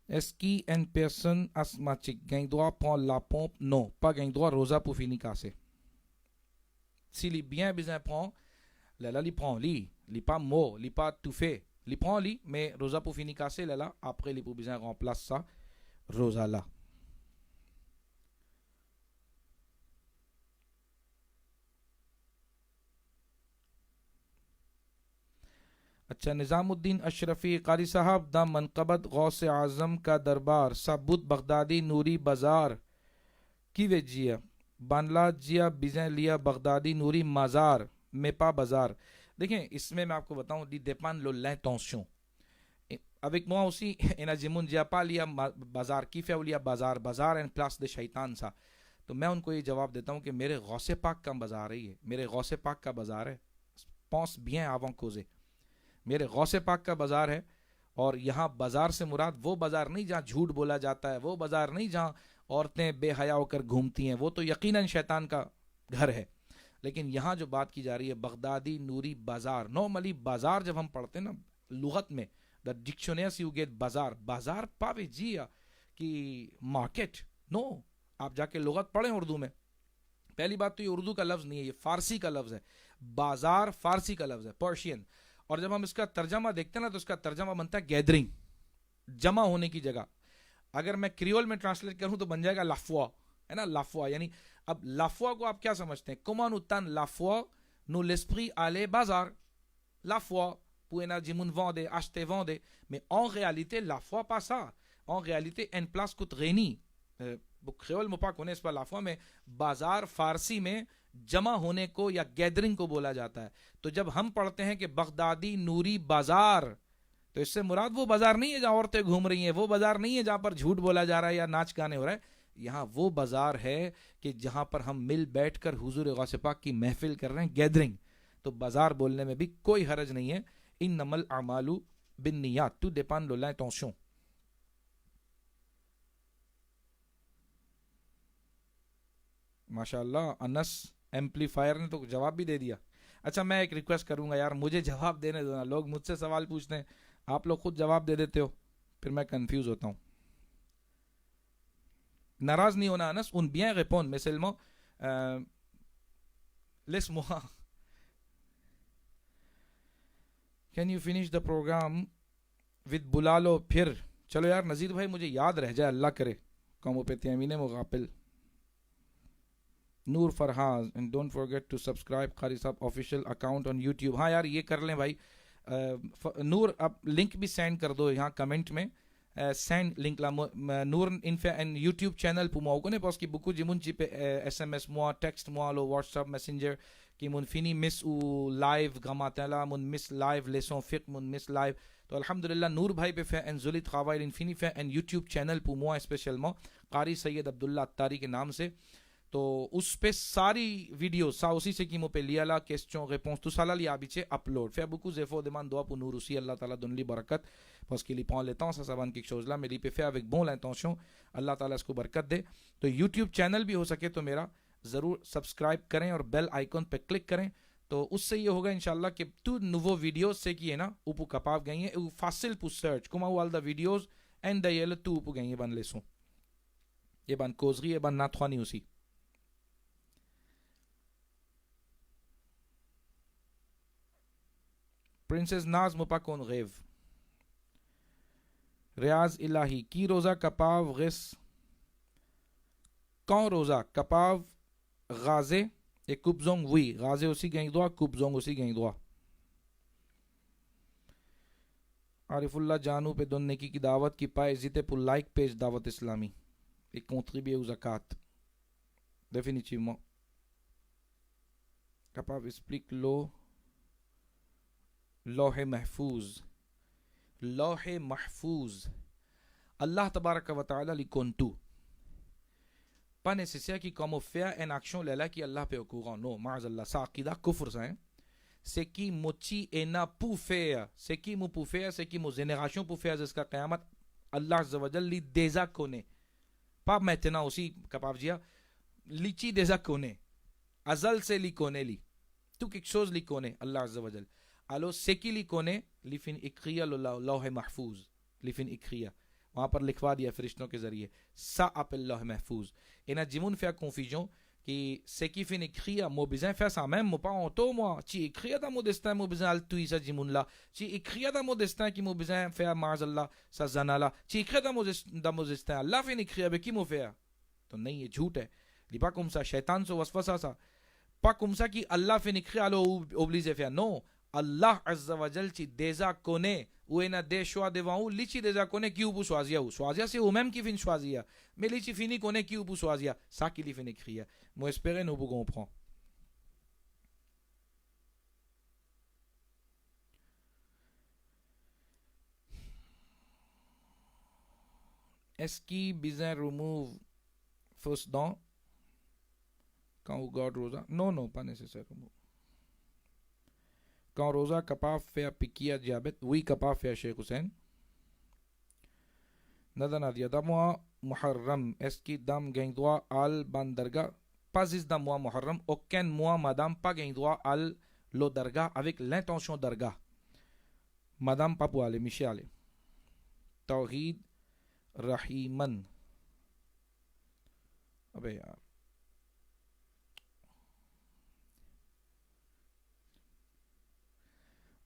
اسکی این پیسن اسماچک گیندوا پون لاپون نو پا گیندوا روزہ پوفینی کاسے si li bien besoin prend là li prend li pas mot li pas tout fait li prend mais rosa pour finir casser là après li pour besoin remplace ça rosa là. اچھا نظام الدین اشرفی قاری صاحب دا منقبت غوث اعظم کا دربار ثبوت بغدادی نوری بازار کی وجہ بانلا جیا بیزیں لیا بغدادی نوری مزار میں پا بازار. دیکھیں اس میں آپ کو بتاؤں دی دیپان لو لیں تونسیوں اب ایک نوع اسی اینا جمون جیا پا لیا بازار کی فیو لیا بازار این پلاس دے شیطان سا. تو میں ان کو یہ جواب دیتا ہوں کہ میرے غوث پاک کا بازار ہے، یہ میرے غوث پاک کا بازار ہے. پونس bien avant کوزے میرے غوث پاک کا بازار ہے. اور یہاں بازار سے مراد وہ بازار نہیں جہاں جھوٹ بولا جاتا ہے، وہ بازار نہیں جہاں عورتیں بے حیا ہو کر گھومتی ہیں، وہ تو یقیناً شیطان کا گھر ہے. لیکن یہاں جو بات کی جا رہی ہے بغدادی نوری بازار. نارملی بازار جب ہم پڑھتے ہیں نا لغت میں دا ڈکشنری یو گیٹ بازار پاوے جی کہ مارکیٹ نو. آپ جا کے لغت پڑھیں اردو میں. پہلی بات تو یہ اردو کا لفظ نہیں ہے، یہ فارسی کا لفظ ہے. بازار فارسی کا لفظ ہے، پرشین. اور جب ہم اس کا ترجمہ دیکھتے ہیں نا تو اس کا ترجمہ بنتا ہے گیدرنگ، جمع ہونے کی جگہ. اگر میں کریول میں ٹرانسلیٹ کروں تو بن جائے گا لافوا، ہے نا، لافوا. یعنی اب لافوا کو آپ کیا سمجھتے ہیں؟ کمان اتن لافوا نو لسپری آلے بازار لافوا پوینا جیمون وانده acheter vendre. Mais en réalité la foi pas ça. En réalité en place coûte غینی کریول مپا کونے اس پر لافوا میں بازار فارسی میں جمع ہونے کو یا گیدرنگ کو بولا جاتا ہے. تو جب ہم پڑھتے ہیں کہ بغدادی نوری بازار تو اس سے مراد وہ بازار نہیں ہے جہاں عورتیں گھوم رہی ہیں، وہ بازار نہیں ہے جہاں پر جھوٹ بولا جا رہا ہے یا ناچ گانے ہو رہا ہے. یہاں وہ بازار ہے کہ جہاں پر ہم مل بیٹھ کر حضور غوث پاک کی محفل کر رہے ہیں، گیدرنگ. تو بازار بولنے میں بھی کوئی حرج نہیں ہے. انما الاعمال بالنیات تو dépend de l'intention. ماشاء اللہ انس ایمپلیفائر نے تو جواب بھی دے دیا. اچھا میں ایک ریکویسٹ کروں گا یار، مجھے جواب دینے دو نا. لوگ مجھ سے سوال پوچھتے ہیں، آپ لوگ خود جواب دے دیتے ہو، پھر میں کنفیوز ہوتا ہوں. ناراض نہیں ہونا انس. ان bien répondre mais seulement laisse-moi. Can you finish the program with بلالو پھر؟ چلو یار نذیر بھائی مجھے یاد رہ جائے، اللہ کرے. قوموں پہ تیمین مغافل. نور فرحاز and don't forget to subscribe قاری صاحب آفیشیل اکاؤنٹ on YouTube. ہاں یار یہ کر لیں بھائی. نور اب لنک بھی سینڈ کر دو یہاں کمنٹ میں. سینڈ لنک لا نور انفا اینڈ یوٹیوب چینل پو ماو کو نے پاس کی بکو جمون چی پہ ایس ایم ایس موا ٹیکسٹ موا لو واٹس ایپ میسنجر کہ من فینی مس او لائیو گراماتیلا من مس لائیو لیسون فقہ من مس لائیو تو الحمدللہ نور بھائی پہ فے ان زلیت خوائل انفینی فے ان یوٹیوب چینل پو موا اسپیشل مو قاری سید عبداللہ اتاری کے نام سے تو اس پہ ساری ویڈیو سا اسی سے کی مو پہ لیا لا کیسچوں ریپونس تو سالا لیا بیچے اپلوڈ فے بکو زیفو دمان دعا پو نور اسی اللہ تعالیٰ دنلی برکت پس کے لیے پون لیتا ہوں سا سبان کی شوزلا میری پہ فے avec bon l'intention اللہ تعالیٰ اس کو برکت دے تو یوٹیوب چینل بھی ہو سکے تو میرا ضرور سبسکرائب کریں اور بیل آئیکن پہ کلک کریں تو اس سے یہ ہوگا انشاءاللہ کہ تو نوو ویڈیوز سے کی ہے نا اوپو کپاو گئی ہیں او فاصل پو سرچ کما وال دا ویڈیوز اینڈ دا یل تو اوپو گئی ہیں بان لیسوں یہ بان کوزغی یہ بان ناتخوانی اسی پرنسس ناز مپاکون غیو ریاض الہی کی روزہ کپاو غس کون روزہ کپاو غازے ایک کبزونگ وی غازے اسی گئیں دعا کبزونگ اسی گئیں دعا عارف اللہ جانو پہ دن نکی کی دعوت کی پائے زیتے پو لائک پیج دعوت اسلامی ایک کنٹریبیو او زکاة definitivement کپاو اسپلیک لوح محفوظ اللہ تبارک و تعالی لی کنٹو pas nécessaire qui comme faire une action là qui Allah peut au courant non معاذ الله ça عقيدة كفر ça c'est qui mochi ena pour faire c'est qui mo pour faire c'est qui mo génération pour faire jusqu'à قیامت Allah azza wa jalla li déjà connaît pas maintenant aussi capable dire li chi déjà connaît azal se li connaît li tout quelque chose li connaît Allah azza wa jalla alors c'est qui li connaît li fin écrire le lawh mahfouz li fin écrire وہاں پر لکھوا دیا فرشتوں کے ذریعے سا appelle لوح محفوظ اینا جمون فیا confusion کہ c'est qui fin écrire mo besoin faire ça même mo pas honto moi ci écrire dans mon destin mo besoin al tout ça jimoun là ci écrire dans mon destin qui mo besoin faire maazallah ça zana là ci écrire dans mon destin Allah fin écrire avec qui mo faire تو نہیں یہ جھوٹ ہے li pas comme ça شیطان سے وسوسہ سا pas comme ça کہ Allah fin écrire alors obligé faire non Allah azza wa jal ci déjà connaît ou ena de choix devant ou lichi déjà connaît qui ou choisir c'est ou même qui fin choisir mais lichi fini connaît qui ou choisir ça qui li fin écrire moi espérer nous vous comprend est-ce qui besoin remove first dent quand vous garde rosa non pas nécessaire remove quand rosa capable faire piquer diabète oui capable faire Cheikh Hussein nada nadia da mois muharram est-ce qui dame gagne droit al bandarga pas is da mois muharram aucun mois madame pas gagne droit al lo darga avec l'intention darga madame pas pour aller Michel tawhid rahiman abé yaar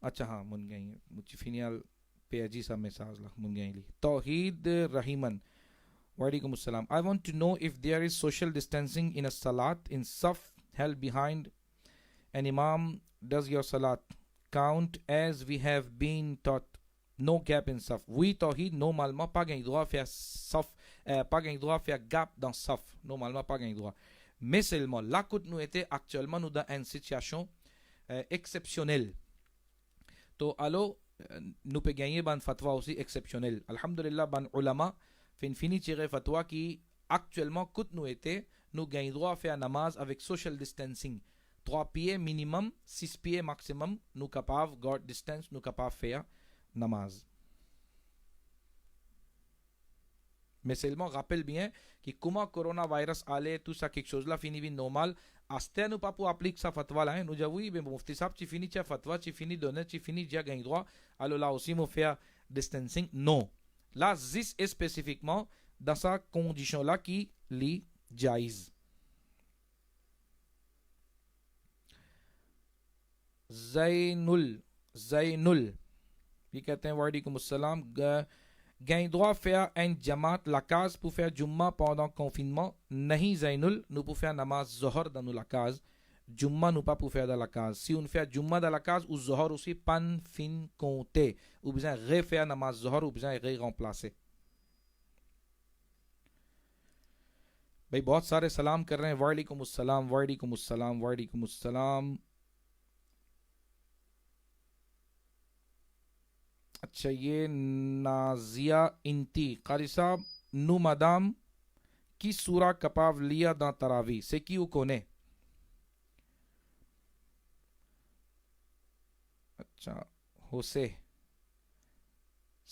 اچھا ہاں من گئی مجھے فینیال پہ عجی سا میساج لکھ من گئی لی توحید رحیمن وعلیکم السلام I want to know if there is social distancing in a salat in saf held behind an imam does your salat count as we have been taught no gap in saf oui توحید normalement pas gain droit faire saf pas gain droit faire gap dans saf normalement pas gain droit mais seulement là que nous était actuellement nous dans une situation exceptionnelle تو الو نو پہ گئیں بان فتوا aussi exceptionnel alhamdulillah ban ulama fin fini tiré fatwa qui actuellement coûte nous était nous gagnons droit à faire namaz avec social distancing 3 pieds minimum 6 pieds maximum nous capable guard distance nous capable faire namaz mais seulement rappelle bien que comment coronavirus allait tout ça quelque chose là fini bien normal asté nous pas pour appliquer ça fatwa là nous j'avoue ben mufti sahab ci fini cha fatwa ci fini donner ci fini dia gagne droit alors là aussi mo faire distancing non là this est spécifiquement dans sa condition là qui li jaiz Zainul یہ کہتے ہیں وعلیکم السلام gain droit faire un jamaat la case pour faire Jumma pendant confinement نہیں Zainul nous pour faire namaz Zohar dans la case Jumma nous pas pour faire dans la case si on fait Jumma dans la case ou Zohar aussi pan fin compter ou besoin refaire namaz Zohar ou besoin remplacer بھائی بہت سارے سلام کر رہے ہیں. وعلیکم السلام وعلیکم السلام وعلیکم السلام. اچھا یہ نازیہ انتی قاری صاحب نو مدام کی سورہ کپاو لیا دا تراوی سے کیوں کونے. اچھا ہوسے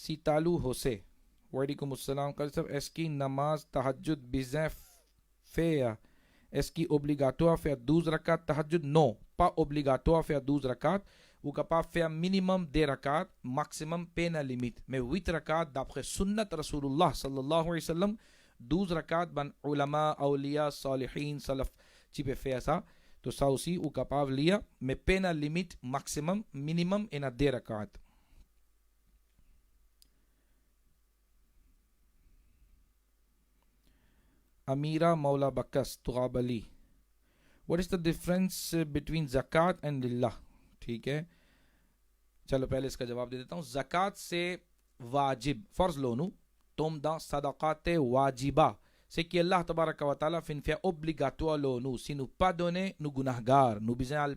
سیتالو ہوسے. وعلیکم السلام قاری صاحب اس کی نماز تہجد بزیں فیا es que obligatória für 12 rakat tahajjud no pas obligatória für 12 rakat ou capable faire minimum des rakat maximum pena limite mais 8 rakat d'après sunnat rasulullah sallallahu alayhi wa sallam 12 rakat ban ulama awliya salihin salaf ci peut faire ça to ça aussi ou capable lire mais pena limite maximum minimum en a des rakat. Amira Maula Bakas Turabali. What is the difference between zakat and lillah? ٹھیک ہے چلو پہلے اس کا جواب دے دیتا ہوں. زکات سے واجب فرض لونو تم دا صدقات واجبہ سے کہ اللہ تبارک و تعالی فن فیا obbligatua لونو سینو پادونے نو گناہگار نو بیزال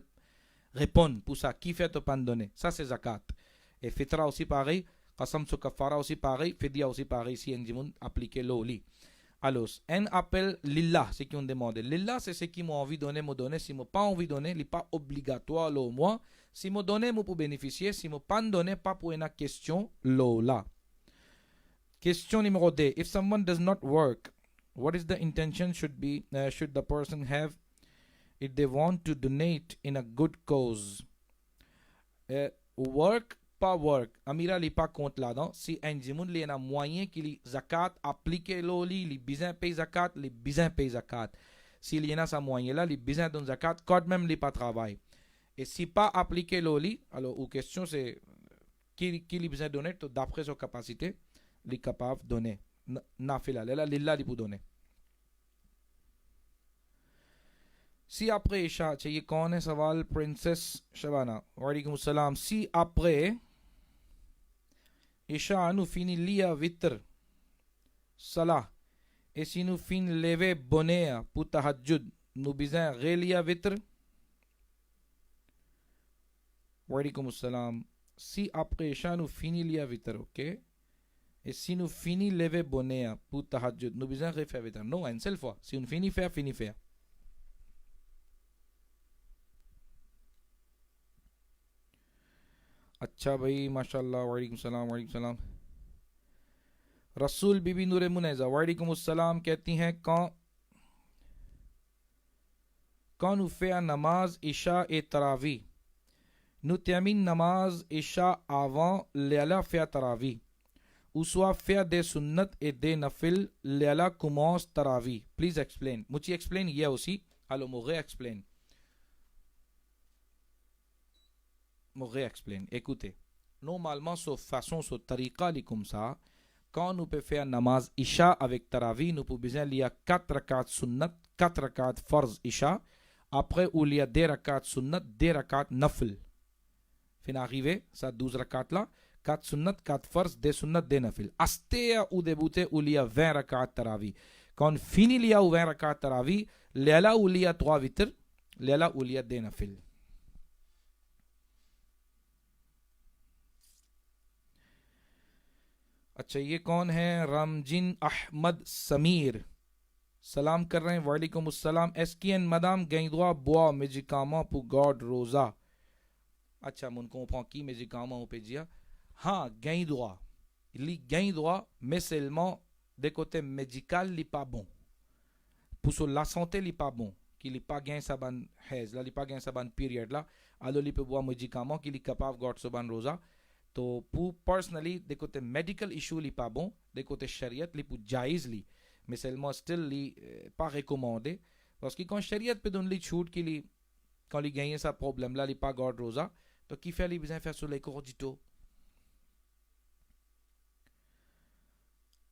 رپون پوسا کیفے تو پاندونے سا سے زکات e fitra aussi pareil قسم سو کفارہ aussi pareil فدیہ aussi pareil si انجمون appliqué lovely. Allora, en appel lillah, c'est qui on demande. Lillah, c'est qui m'a envie de donner, me donner. Si m'a pas envie de donner, il n'est pas obligatoire, là, moi. Si m'a donné, moi, pour bénéficier. Si m'a pas donné, pas pour une question, là. Question numéro 2. If someone does not work, what is the intention should the person have if they want to donate in a good cause? Work, pas work. Amira li pas compte là-dedans. Si un jimoun li a moyen qu'il y zakat applique l'oli, li bizin paye zakat, li bizin paye zakat. Si li a sa moyen là, li bizin donne zakat, quand même li pas travail. Et si pas applique l'oli, alors ou question c'est qui li bizin donner, to d'après sa capacité, li capable donner. Nafila, là lillah li pour donner. Si après Isha, چاہیے کون ہے سوال پرنسس شبانہ وعلیکم السلام. Si après Isha nous fini lia vitr salah et si nous fin lever bonheur pour tahajjud nous besoin relia vitr. وعلیکم السلام. Si après Isha nous fini lia vitr, ok, et si nous fini lever bonheur pour tahajjud nous besoin refaire vitr. Non, une seule fois. Si on finit faire. اچھا بھائی ماشاء اللہ. وعلیکم السلام وعلیکم السلام. رسول بی بی نور منیزہ وعلیکم السلام کہتی ہیں کون فیا نماز عشاء تراوی نو تیمین نماز عشاء آوان لیلا فیا تراوی اسوا فیا دے سنت دے نفل لیلا کموس تراوی. Please explain. مجھے ایکسپلین یہ aussi. Alors m'aurait explain. M'aurait explain. Écoutez. Normalement, sur façon, sur tariqa, comme ça, quand nous pouvons faire namaz isha avec tarawih, nous pouvons besoin il y a 4 rakats sunnat, 4 rakats farz isha. Après, il y a 2 rakats sunnat, 2 rakats nafl. Fin arrivé, ça 12 rakats là. 4 sunnat, 4 farz, 2 sunnat, 2 nafl. Astea ou débuté, il y a 20 rakats tarawih. Quand fini il y a 20 rakats tarawih, léla ou il y a 3 vitr, léla ou il y a 2 nafl. اچھا یہ کون ہے رامجن احمد سمیر سلام کر رہے ہیں. وعلیکم السلام. ایس کی این مدام گیندوا بوا میجیکاما پو گاڈ روزا. اچھا من کو پھا کی میجیکاما پہ جیا ہاں گیندوا li gagnoa mais seulement de côté médical li pas bon pour la santé li pas bon qui li pas gain sa ban hez la li pas gain sa ban period là alors li peut boire médicament qui li capable gard so ban rosa. تو pour personally de côté medical issue li pas bon de côté shariat li pour jaiz li mais seulement still li pas recommandé parce que quand shariat peut donner li chute qui li quand li gagne ça problème là li pas garde rosa تو qui fait li besoin faire sur les cordito.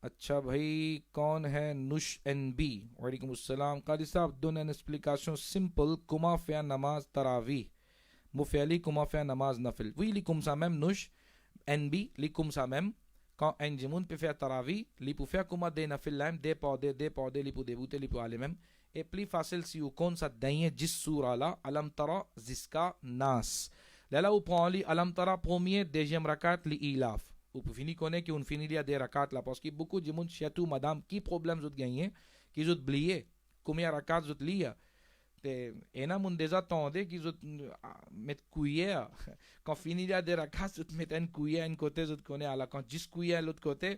اچھا بھائی کون ہے نش این بی. وعلیکم السلام. قاری صاحب دون این ایکسپلیکیشن سمپل کما فیا نماز تراوی مفعلی کما فیا نماز نفل وی لکم سا میم نش این بی لکم سا میم quand en jimun pe fe tarawih lipu fe kuma de nafil laim de pode lipu debute lipu alemem e pli facile si o kon sa daye jis sura la alam tara ziska nas lala o prend li alam tara premier deuxième rakat li ilaf ou pour finir connaît que on finit dia des rakat là parce que beaucoup de monde chatou madame qui problème zot gagner qui zot blier combien rakat zot lia te ena mun déjà attendait qu'ils zot met cuillère quand finit dia des rakat zot met un cuillère un côté zot connaît à la quand 10 cuillère l'autre côté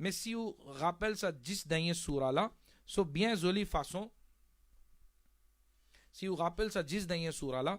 mais si vous rappelle ça 10 derniers surah là so bien jolie façon si vous rappelle ça 10 derniers surah là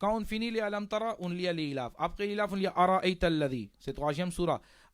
quand on finit les alam tara on lit l'ilaf après l'ilaf on lit araita alladhi c'est troisième surah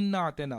inna atena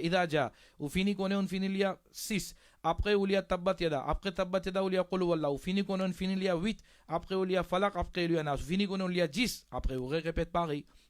idha ja on finit connaît on finit là 6 après on lit tabbat yada après tabbat yada on lit qul wallahu on finit connaît on finit là 8 après on lit falaq après on lit nas on finit connaît on lit 10 après on répète pareil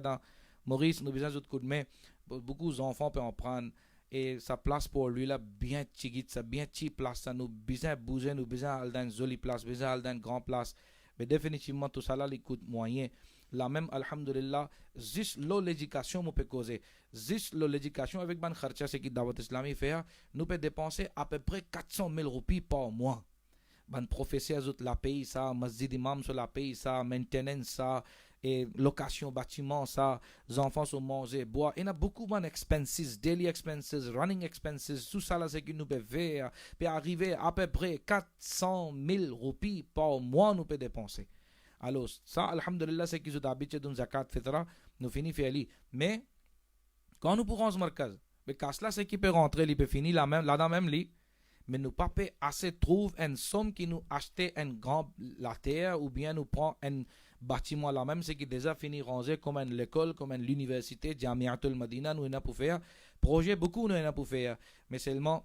dans Maurice nous besoin d'autres coups de main beaucoup d'enfants peuvent en prendre et sa place pour lui là bien chigit ça bien chi place ça nous besoin bouger nous besoin aller dans une jolie place besoin aller dans une grande place mais définitivement tout ça là les coûte moyen la même alhamdulillah juste l'éducation nous peut causer juste l'éducation avec ban kharcha c'est qui davat islami fait nous peut dépenser à peu près 400 000 roupies par mois ban professeur zut la paye ça masjid imam sur la paye ça maintenance ça et location bâtiment ça les enfants sont manger boire il y a beaucoup de expenses daily expenses running expenses tout ça là c'est qui nous peut faire peut arriver à peu près 400 000 roupies par mois nous peut dépenser alors ça alhamdulillah c'est qu'ils ont habitué d'une zakat fitra nous finit faire mais quand nous pourrons ce markaz mais casla c'est qui peut rentrer il peut finir là même lit mais nous pas assez trouve une somme qui nous acheter un grand la terre ou bien nous prend un bâtiment là même c'est qui déjà fini rangé comme une l'école comme une l'université Jamiatul Madina nous n'a pour faire projet beaucoup nous n'a pour faire mais seulement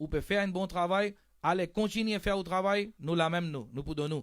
ou peut faire un bon travail allez continuer à faire au travail nous la même nous pouvons nous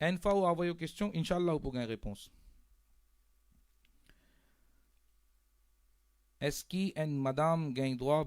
En fa ou envoyer aux questions, Inch'Allah, vous pourrez une réponse. Est-ce qu'une madame gagne droit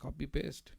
Copy paste.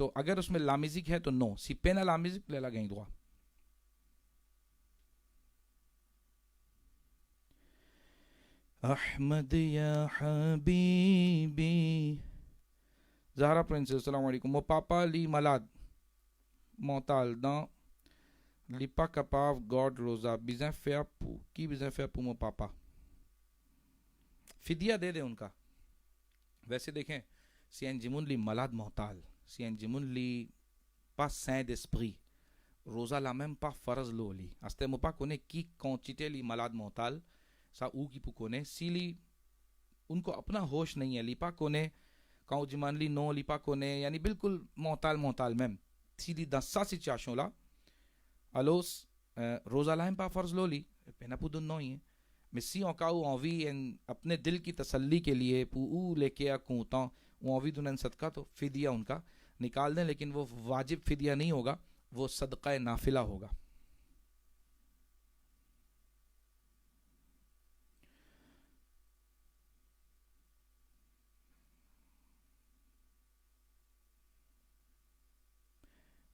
تو اگر اس میں لامزک ہے تو نو. Si pena لامزک لے لگیں دعا. احمد یا حبیبی زہرا پرنسس السلام علیکم. Mo papa li malad mental dans li pas capable God rosa besoin faire pour qui besoin faire pour mon papa. فدیہ دے دے ان کا. ویسے دیکھیں si un jimun li malade mental, si un jimun li pas sain d'esprit, rosa la même pas faraz lo li. Aste mo pa kone ki quantité li malade mental sa u کی پکونے سیلی ان کو اپنا ہوش نہیں ہے لیپا کونے کاؤ جمان لی نو لیپا کونے یعنی بالکل محتال میم سیلی دسا سی چاشولا الوس روزا لائم پا فرض لو لی پینا پودن نو ہی ہے مسی اوکاو انوی اپنے دل کی تسلی کے لیے پو او لے کے کوتا انوی دنن صدقہ تو فدیہ ان کا نکال دیں لیکن وہ واجب فدیہ نہیں ہوگا وہ صدقہ نافلہ ہوگا.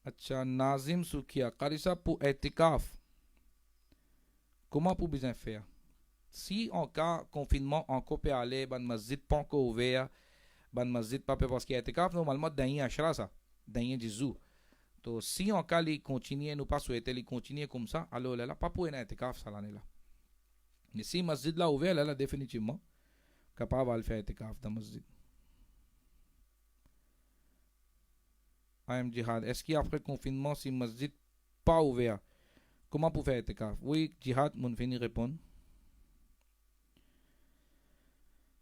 اچھا ناظم سوکھیا قاری صاحب پو اعتکاف کما پو بیزن فیا si en cas confinement en copiale ban masjid panko ouvert ban masjid pas parce qu'il etikaf normalement dañi ashra ça dañi jizu to si en cas li continuer nous pas souhaiter li continuer comme ça alors là pas pour un etikaf ça l'année là mais si masjid là ouvert là définitivement capable de faire etikaf dans masjid. I am jihad. Est-ce qu'après confinement, si masjid pas ouvert, comment pour faire etikaf? Oui, jihad, mon fini répond.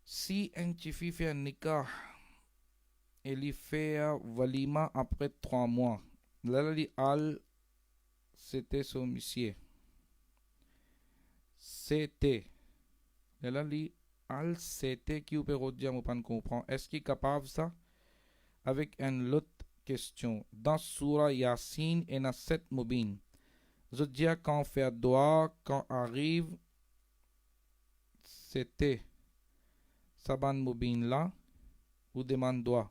Si un chifi fait un nikah, et il fait walima après 3 mois, là, il al, c'était son monsieur. C'était. Là, il al, c'était qui ou peut redire, mon pan comprend. Est-ce qu'il est capable ça? Avec un lot question. Dans Surah Yasin et dans 7 Mubin, je dis quand faire doigt, quand arrive, c'était Saban Mubin là, ou demande doigt.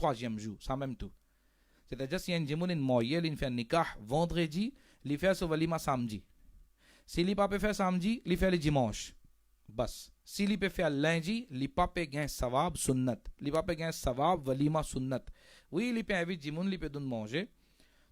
3 jemju ça même tout c'est-à-dire si un jimun in moyel in fait nikah vendredi li fait so walima samedi si li pas peut faire samedi li fait le dimanche bas si li peut faire lundi li pas peut gain sawab sunnat li pas peut gain sawab walima sunnat oui li peut inviter jimun li peut don manger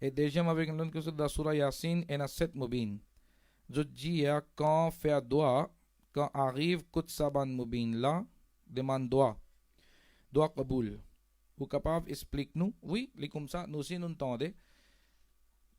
e deuxième avec l'un que da sura yasin et na 7 mubin je dis quand faire doigt quand arrive kut saban mubin là demande doigt qaboul ou capable explique nous oui les comme ça nous aussi nous entendez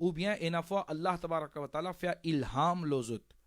ou bien une fois Allah tabaraka wa taala fait ilham lozut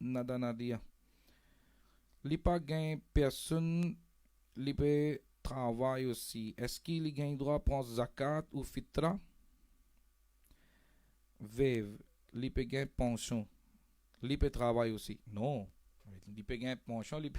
nada nadia lipa gain person liebe trabalho si. Est-ce qu'il y a un droit pour zakat ou fitra? Veuve, liebe gain pension. Liebe travail aussi. Non. Liebe gain pension, liebe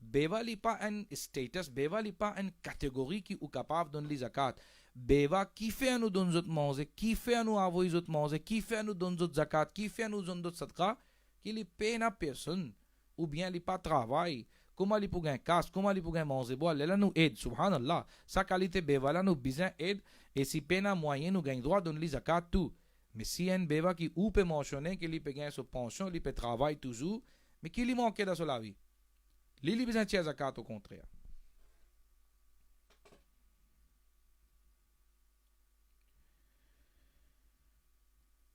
Beva li pa un status, beva li pa une catégorie qui ou capable de donner zakat. Beva qui fait nous donner zot manger, qui fait nous avoir zot manger, qui fait nous donner zot zakat, qui fait nous donner zot sadqa, qui li paye na personne ou bien li pas travail. Comment li pour gain casse, comment li pour gain manger boire, là nous aide subhanallah. Sa qualité beva là nous besoin aide et si paye na moyen nous gain droit donner zakat tout. Mais si un beva qui ou peut mentionner que li peut gain son pension, li peut travail toujours, mais qui li manque dans la vie. Lili besoin de zakat au contraire.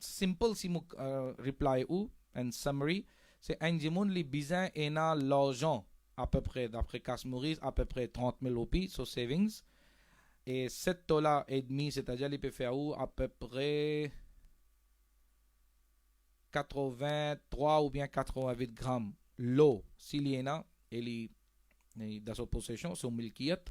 simple si reply ou en summary c'est un jimun li bizin ena l'argent à peu près d'après Casse Maurice à peu près 30 000 roupies sur savings et $7.5 c'est-à-dire li peut faire ou à peu près 83 ou bien 88 grammes l'eau s'il y en a et dans sa possession son milkiyat.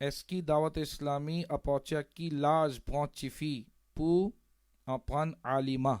Est-ce que Dawat Islami apporte qui l'âge pontifie pour apprendre alima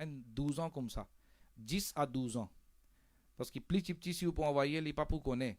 en 12 ans comme ça 10 à 12 ans parce que plus petit si vous envoyer les papou connaît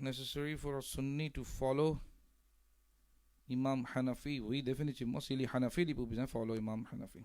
necessary for a Sunni to follow Imam Hanafi. Oui définitivement s'il est Hanafi il peut bien follow Imam Hanafi.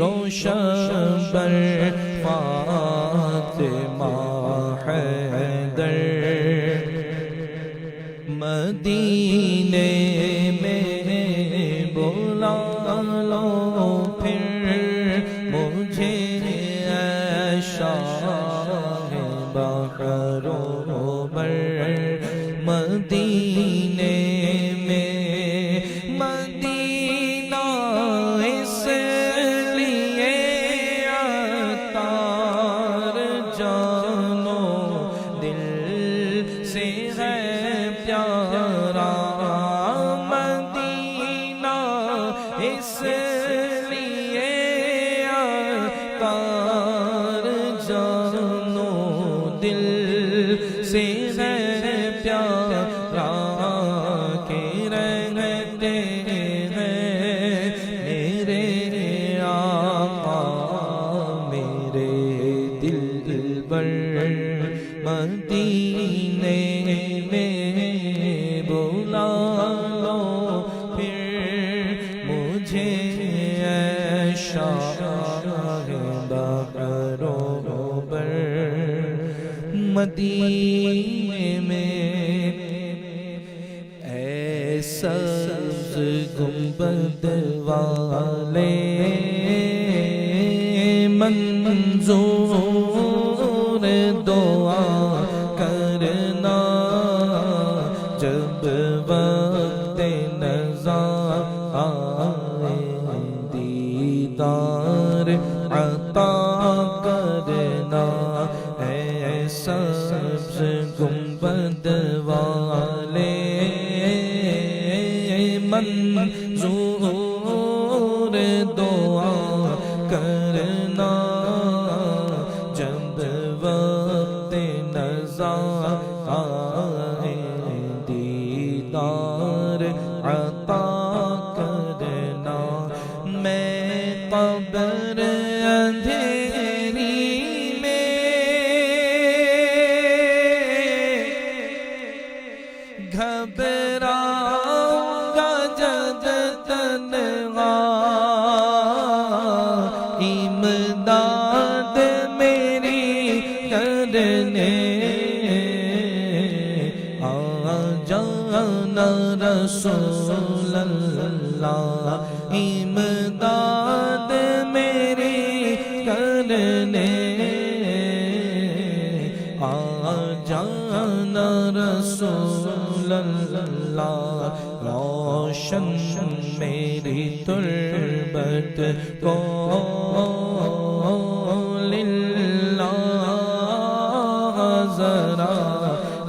روشن بر فاطمہ حیدر مدینے میں بلا لو پھر مجھے اے شاہ بحر و بر مدینے میں مدینہ اس لیے عطار جانو دل سے ہے پیارا مدینہ اس لیے عطار جانو دل سے ہے پیارا کہ رہتے ہیں میرے آقا میرے دل بر مدینے میں بلا لو پھر مجھے اے شاہ بحر و بر مدینے میں اے سبز گنبد والے منظور دعا کرنا جب وقت نزا آئے دیدار عطا کرنا اے سبز گنبد والے منظور دعا کرنا جب وقت نزا آئے دیدار عطا کرنا میں قبر اندھیری گھبراؤں گا جب تنہا امداد میری کرنے آ جانا رسول اللہ امداد میری کرنے آ جانا رسول اللہ روشن میری تربت کو للہ ذرا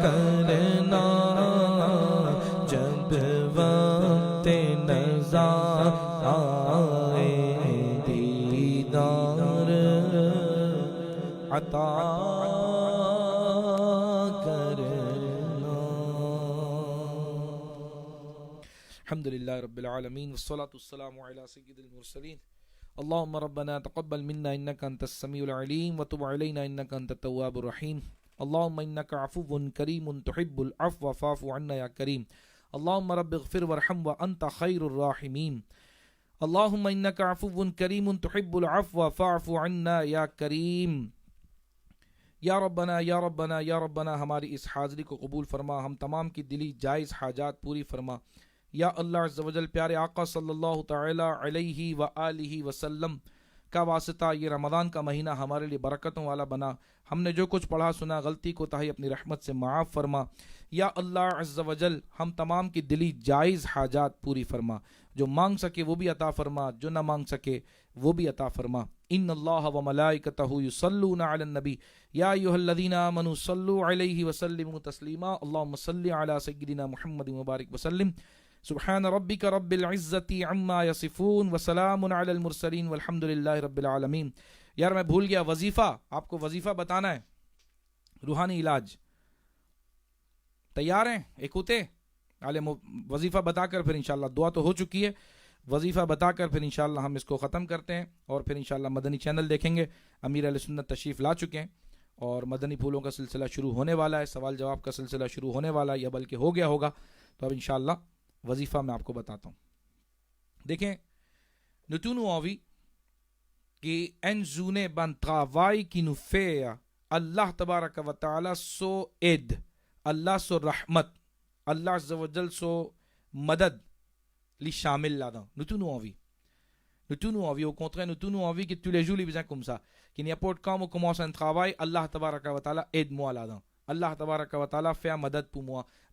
کرنا جب وقت نزا آئے دیدار عطا الحمدللہ رب العالمین والصلاة والسلام علی سید المرسلین اللہم ربنا تقبل منا انکا انت السمیع العلیم وتب علینا انکا انت التواب الرحیم اللہم انکا عفو کریم تحب العفو فاعف عنا یا کریم اللہم رب اغفر وارحم وانت خیر الراحمین اللہم انکا عفو کریم تحب العفو فاعف عنا یا کریم یا ربنا یا ربنا یا ربنا ہماری اس حاضری کو قبول فرما ہم تمام کی دلی جائز حاجات پوری فرما یا اللہ عز و جل پیارے آقا صلی اللہ تعالی علیہ وآلہ وسلم کا واسطہ یہ رمضان کا مہینہ ہمارے لیے برکتوں والا بنا ہم نے جو کچھ پڑھا سنا غلطی کوتاہی اپنی رحمت سے معاف فرما یا اللہ عز و جل ہم تمام کی دلی جائز حاجات پوری فرما جو مانگ سکے وہ بھی عطا فرما جو نہ مانگ سکے وہ بھی عطا فرما ان اللہ و ملائکتہ یصلون علی النبی یا ایھا الذین آمنوا صلوا علیہ وسلموا تسلیما اللہم صل علی سیدنا محمد مبارک وسلم سبحان ربک رب العزت عما یصفون وسلام علی المرسلین والحمد للہ رب العالمین. یار میں بھول گیا وظیفہ، آپ کو وظیفہ بتانا ہے، روحانی علاج. تیار ہیں؟ ایک ہوتے عالم وظیفہ بتا کر پھر انشاءاللہ دعا تو ہو چکی ہے، وظیفہ بتا کر پھر انشاءاللہ ہم اس کو ختم کرتے ہیں اور پھر انشاءاللہ مدنی چینل دیکھیں گے. امیر اہل سنت تشریف لا چکے ہیں اور مدنی پھولوں کا سلسلہ شروع ہونے والا ہے، سوال جواب کا سلسلہ شروع ہونے والا ہے یا بلکہ ہو گیا ہوگا. تو اب انشاءاللہ وظیفہ میں آپ کو بتاتا ہوں. دیکھیں نتونو آوی che en zune ban travai ki nu fea Allah tabaraka wa ta'ala so ed, Allah so rahmat, Allah azza wa jal so madad li shamil là-dedans. Nous tous nous envie. Nous tous nous envie, au contraire, nous tous nous envie que tous les jours les besoins comme ça. Qu'il n'importe quand on commence un travail, Allah tabaraka wa ta'ala aide-moi là-dedans. Allah tabaraka wa ta'ala fait un madad pour moi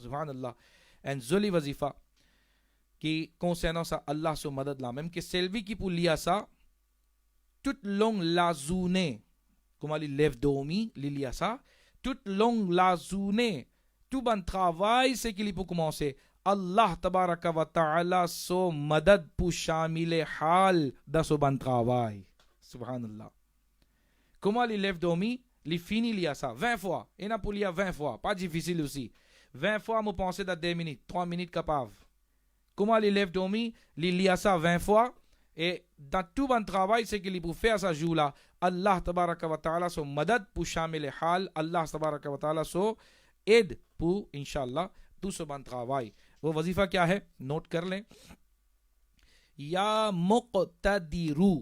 Subhan Allah. Un joli wazifa qui concernant ça, Allah so madad là. Même que selvi qui pour liya ça, toute longue la journée, comme il lève dormi, il liya ça, toute longue la journée, tout bon travail, c'est qu'il peut commencer. Allah tabaraka wa ta'ala so madad pour shamile hal dans ce bon travail. Subhanallah. Comment il lève dormi, il finit liya ça 20 fois. Il n'a pas liya 20 fois, pas difficile aussi. 20 fois, je pense dans 2 minutes, 3 minutes capable. Comment il lève dormi, il liya ça 20 fois. Et dans tout bon travail, c'est qu'il peut faire ça jour-là. Allah tabaraka wa ta'ala so madad pour shamile hal. Allah tabaraka wa ta'ala so aide pour, inshallah, tout ce bon travail. وہ وظیفہ کیا ہے نوٹ کر لیں یا مقتدرو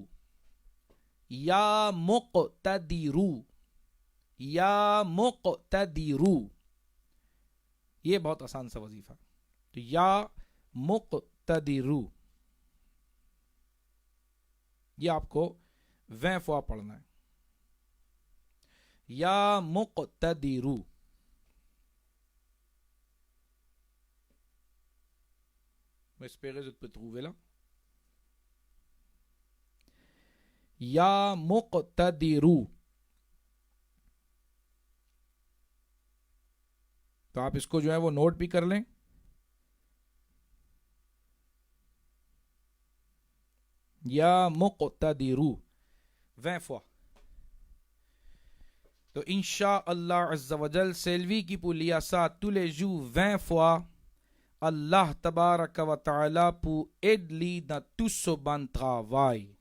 یا مقتدرو یا مقتدرو یہ بہت آسان سا وظیفہ تو یا مقتدرو یہ آپ کو 20 فوا پڑھنا ہے یا مقتدرو Mais espérez que vous pouvez trouver là. Ya muqtadiru. تو آپ اس کو جو ہے وہ نوٹ بھی کر لیں. یا مقتدرو 20 fois. تو انشاءاللہ عز و جل سیلوی کی پولیا ساتھ tous les jours 20 fois. Allah tabaraka wa ta'ala pour aider dans tout ce bon travail.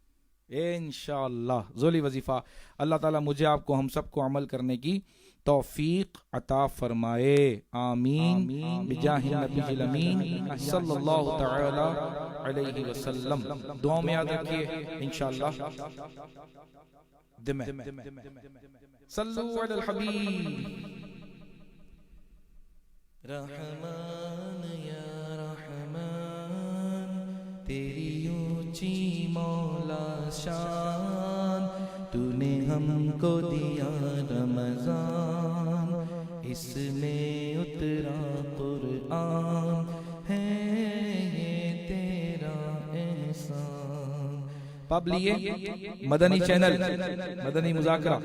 Inch'Allah. Zoli wazifa. Allah ta'ala mujhe aapko hum sab ko amal karne ki توفیق عطا فرمائے آمین بجاہ نبی الامین صلی اللہ تعالی علیہ وسلم. دعاؤں میں یاد رکھیے انشاءاللہ دمہ صلو علی الحبیب. رحمان یا رحمان تیری اونچی مولا شان تو نے ہم کو دیا رمضان اس میں اترا قرآن ہے یہ تیرا احسان. پاب لیے مدنی چینل مدنی مذاکرہ